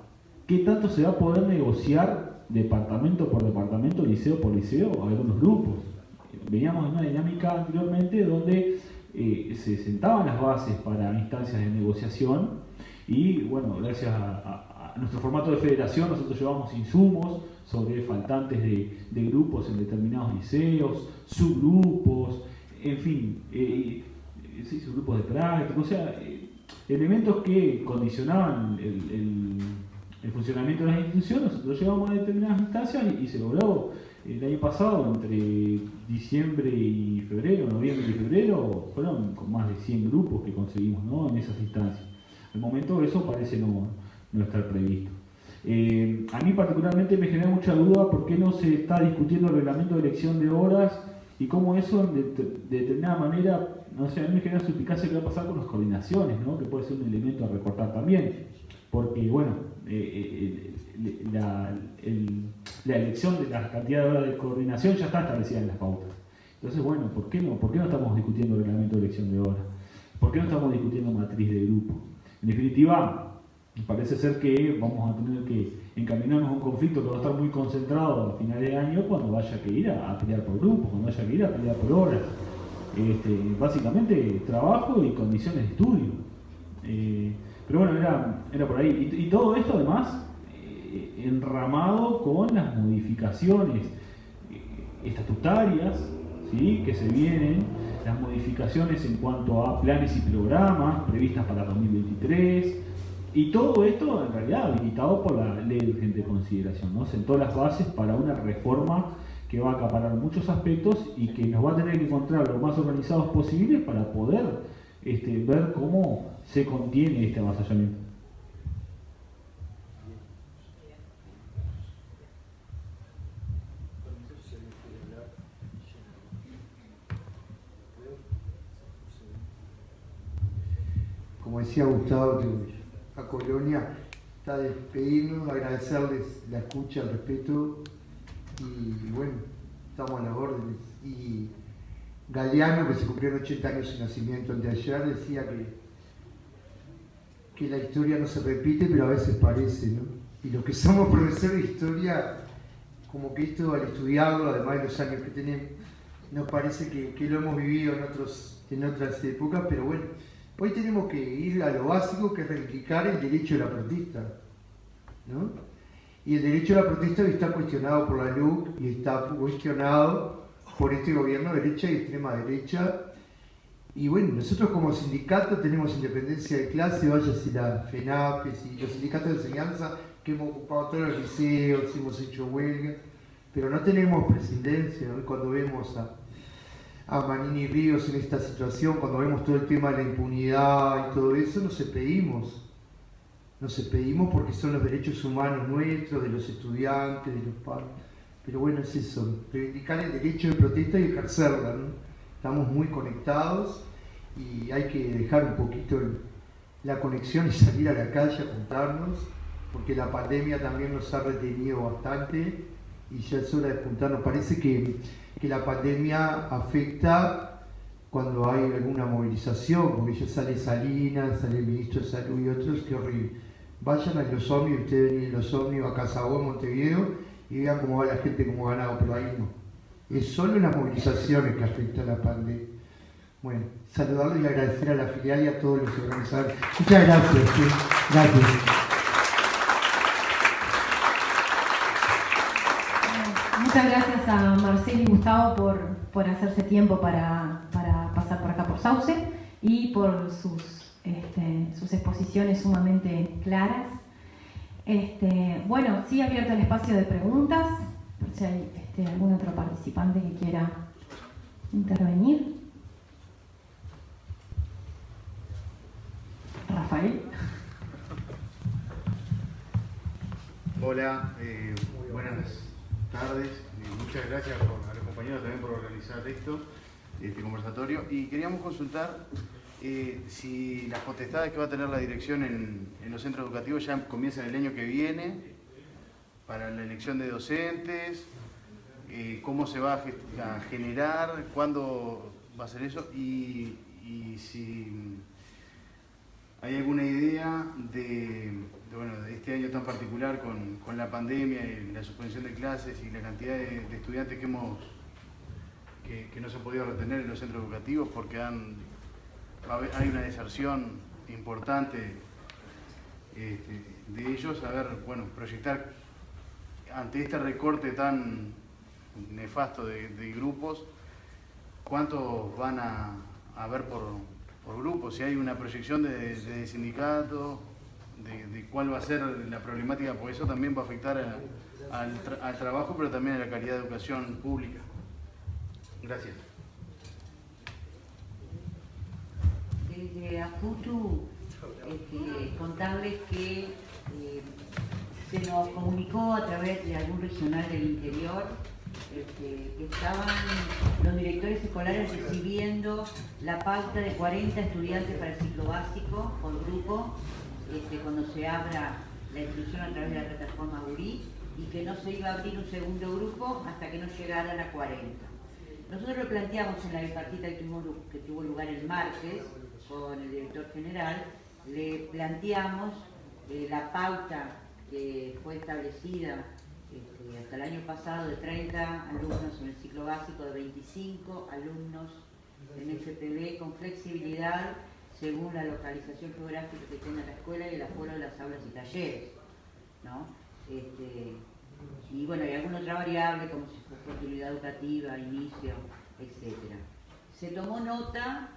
qué tanto se va a poder negociar departamento por departamento, liceo por liceo, algunos grupos. Veníamos en una dinámica anteriormente donde se sentaban las bases para instancias de negociación y, bueno, gracias a nuestro formato de federación nosotros llevamos insumos sobre faltantes de grupos en determinados liceos, subgrupos, en fin, sí, subgrupos de práctica, o sea, elementos que condicionaban el funcionamiento de las instituciones. Nosotros llevamos a determinadas instancias y se logró el año pasado, entre diciembre y febrero, noviembre y febrero, fueron con más de 100 grupos que conseguimos, ¿no? En esas instancias. Al momento eso parece no estar previsto. A mí particularmente me genera mucha duda por qué no se está discutiendo el reglamento de elección de horas y cómo eso de determinada manera, no sé, a mí me genera suspicacia qué va a pasar con las coordinaciones, ¿no? Que puede ser un elemento a recortar también, porque bueno, la elección de la cantidad de horas de coordinación ya está establecida en las pautas. Entonces, bueno, ¿por qué no estamos discutiendo el reglamento de elección de horas? ¿Por qué no estamos discutiendo matriz de grupo? En definitiva, parece ser que vamos a tener que encaminarnos a un conflicto que va a estar muy concentrado a finales de año cuando haya que ir a pelear por grupos, cuando haya que ir a pelear por horas. Básicamente trabajo y condiciones de estudio. Pero bueno, era por ahí. Y todo esto además enramado con las modificaciones estatutarias, ¿sí? Que se vienen, las modificaciones en cuanto a planes y programas previstas para 2023, y todo esto en realidad habilitado por la ley de urgente consideración, ¿no? Sentó las bases para una reforma que va a acaparar muchos aspectos y que nos va a tener que encontrar lo más organizados posibles para poder ver cómo se contiene este avasallamiento. como decía Gustavo, a Colonia, está despedirnos, agradecerles la escucha, el respeto y bueno, estamos a las órdenes. Y Galeano, que se cumplieron 80 años de su nacimiento anteayer, decía que la historia no se repite, pero a veces parece, ¿no? Y los que somos profesores de historia, como que esto al estudiarlo, además de los años que tenemos, nos parece que lo hemos vivido en otras épocas, pero bueno, hoy tenemos que ir a lo básico, que es reivindicar el derecho de la protesta, ¿no? Y el derecho de la protesta está cuestionado por la LUC y está cuestionado por este gobierno de derecha y extrema derecha. Y bueno, nosotros como sindicato tenemos independencia de clase, vaya si la FENAPES y los sindicatos de enseñanza, que hemos ocupado todos los liceos, hemos hecho huelga, pero no tenemos presidencia. Hoy cuando vemos a Manini Ríos en esta situación, cuando vemos todo el tema de la impunidad y todo eso, nos despedimos porque son los derechos humanos nuestros, de los estudiantes, de los padres. Pero bueno, es eso, reivindicar el derecho de protesta y ejercerla, ¿no? Estamos muy conectados y hay que dejar un poquito la conexión y salir a la calle a juntarnos, porque la pandemia también nos ha retenido bastante y ya es hora de juntarnos. Parece que la pandemia afecta cuando hay alguna movilización, porque ya sale Salinas, sale el ministro de Salud y otros, qué horrible. Vayan a los ómnibus, ustedes ven en los ómnibus a Casabó, Montevideo, y vean cómo va la gente como ganado, pero ahí no. Es solo las movilizaciones que afectan la pandemia. Bueno, saludarles y agradecer a la filial y a todos los organizadores. Muchas gracias. ¿Sí? Gracias. Muchas gracias a Marcelo y Gustavo por hacerse tiempo para pasar por acá por Sauce y por sus exposiciones sumamente claras. Bueno, sí, abierto el espacio de preguntas, por si hay algún otro participante que quiera intervenir. Rafael. Hola, buenas tardes. Muchas gracias a los compañeros también por organizar este conversatorio. Y queríamos consultar si las potestades que va a tener la dirección en los centros educativos ya comienzan el año que viene para la elección de docentes, cómo se va a generar, cuándo va a ser eso y si hay alguna idea de este año tan particular con la pandemia y la suspensión de clases y la cantidad de estudiantes que no se han podido retener en los centros educativos porque hay una deserción importante de ellos. A ver, proyectar ante este recorte tan nefasto de grupos, ¿cuántos van a haber por grupo? Si hay una proyección de sindicato, de cuál va a ser la problemática, porque eso también va a afectar al trabajo, pero también a la calidad de educación pública. Gracias. Desde AFUTU, contarles que se nos comunicó a través de algún regional del interior que estaban los directores escolares recibiendo la pauta de 40 estudiantes para el ciclo básico por grupo cuando se abra la inscripción a través de la plataforma URI y que no se iba a abrir un segundo grupo hasta que no llegaran a 40. Nosotros lo planteamos en la bipartita que tuvo lugar el martes con el director general, le planteamos la pauta que fue establecida hasta el año pasado de 30 alumnos en el ciclo básico, de 25 alumnos en FPB con flexibilidad según la localización geográfica que tenga la escuela y el aforo de las aulas y talleres, ¿no? Y bueno, hay alguna otra variable como si fuera continuidad educativa, inicio, etc. Se tomó nota,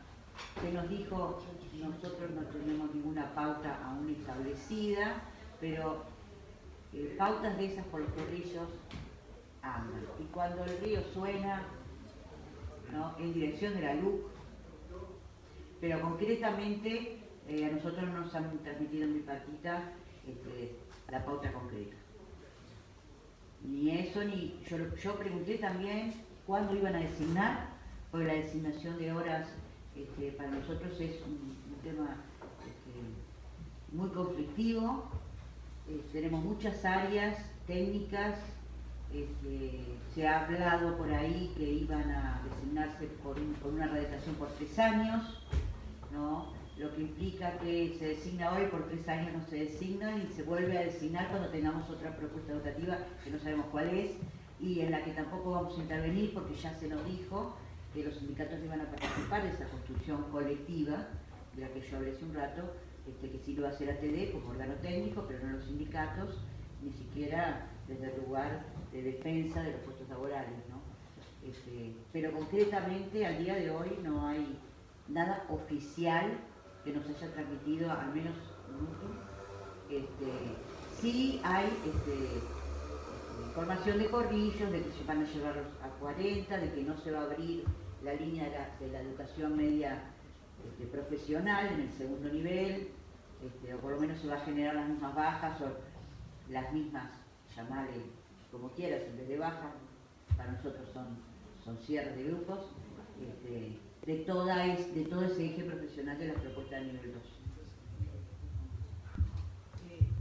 se nos dijo, nosotros no tenemos ninguna pauta aún establecida, pero pautas de esas por los ríos andan. Y cuando el río suena, ¿no?, en dirección de la LUC, pero concretamente a nosotros nos han transmitido en bipartita la pauta concreta. Ni eso, ni yo pregunté también cuándo iban a designar, porque la designación de horas para nosotros es un tema muy conflictivo. Tenemos muchas áreas técnicas. Se ha hablado por ahí que iban a designarse por una radicación por 3 años, ¿no? Lo que implica que se designa hoy, por 3 años no se designa y se vuelve a designar cuando tengamos otra propuesta educativa que no sabemos cuál es y en la que tampoco vamos a intervenir porque ya se nos dijo que los sindicatos iban a participar de esa construcción colectiva de la que yo hablé hace un rato, que sí lo va a hacer ATD como órgano técnico, pero no los sindicatos, ni siquiera desde el lugar de defensa de los puestos laborales, ¿no? Pero concretamente al día de hoy no hay nada oficial que nos haya transmitido, al menos sí hay información de corrillos, de que se van a llevar a 40, de que no se va a abrir la línea de la educación media profesional en el segundo nivel, o por lo menos se va a generar las mismas bajas o las mismas, llamarle como quieras, en vez de bajas, para nosotros son cierres de grupos, de todo ese eje profesional de la propuesta de nivel 2.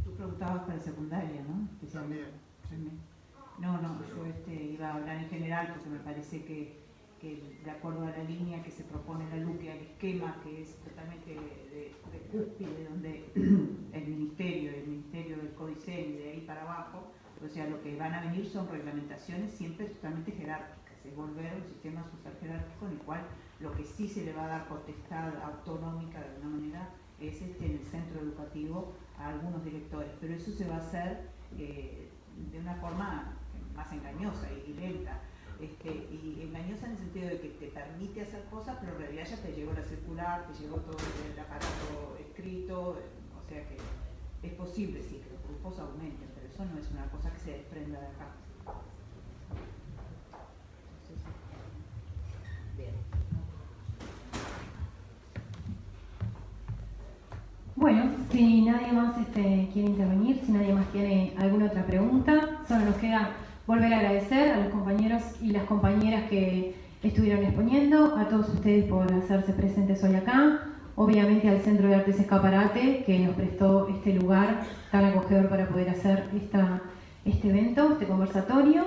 Tú preguntabas para secundaria, ¿no? También. No, yo iba a hablar en general porque me parece que de acuerdo a la línea que se propone la LUC y al esquema que es totalmente de cúspide, donde el ministerio del CODICEN y de ahí para abajo, o sea, lo que van a venir son reglamentaciones siempre totalmente jerárquicas, es volver a un sistema super jerárquico en el cual lo que sí se le va a dar potestad autonómica de alguna manera es en el centro educativo a algunos directores, pero eso se va a hacer de una forma más engañosa y lenta. Y engañosa en el sentido de que te permite hacer cosas, pero en realidad ya te llegó la circular, te llegó todo el aparato escrito, o sea que es posible, sí, que los grupos aumenten, pero eso no es una cosa que se desprenda de acá. Bueno, si nadie más quiere intervenir, si nadie más tiene alguna otra pregunta, solo nos queda volver a agradecer a los compañeros y las compañeras que estuvieron exponiendo, a todos ustedes por hacerse presentes hoy acá, obviamente al Centro de Artes Escaparate que nos prestó este lugar tan acogedor para poder hacer este evento, este conversatorio.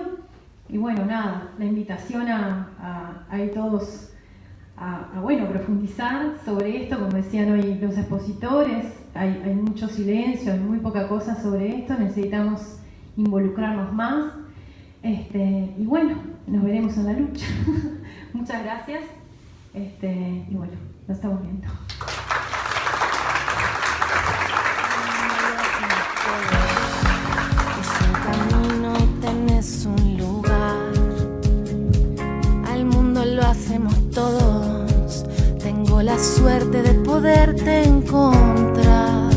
Y bueno, nada, la invitación a ir todos a profundizar sobre esto, como decían hoy los expositores, hay mucho silencio, hay muy poca cosa sobre esto, necesitamos involucrarnos más. Y bueno, nos veremos en la lucha. Muchas gracias. Y bueno, nos estamos viendo. Es un camino y tenés un lugar. Al mundo lo hacemos todos. Tengo la suerte de poderte encontrar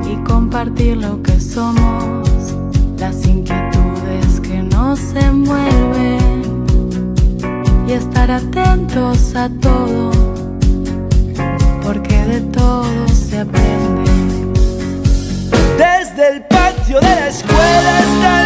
y compartir lo que somos, las inquietudes que nos envuelven y estar atentos a todo, porque de todo se aprende. Desde el patio de la escuela hasta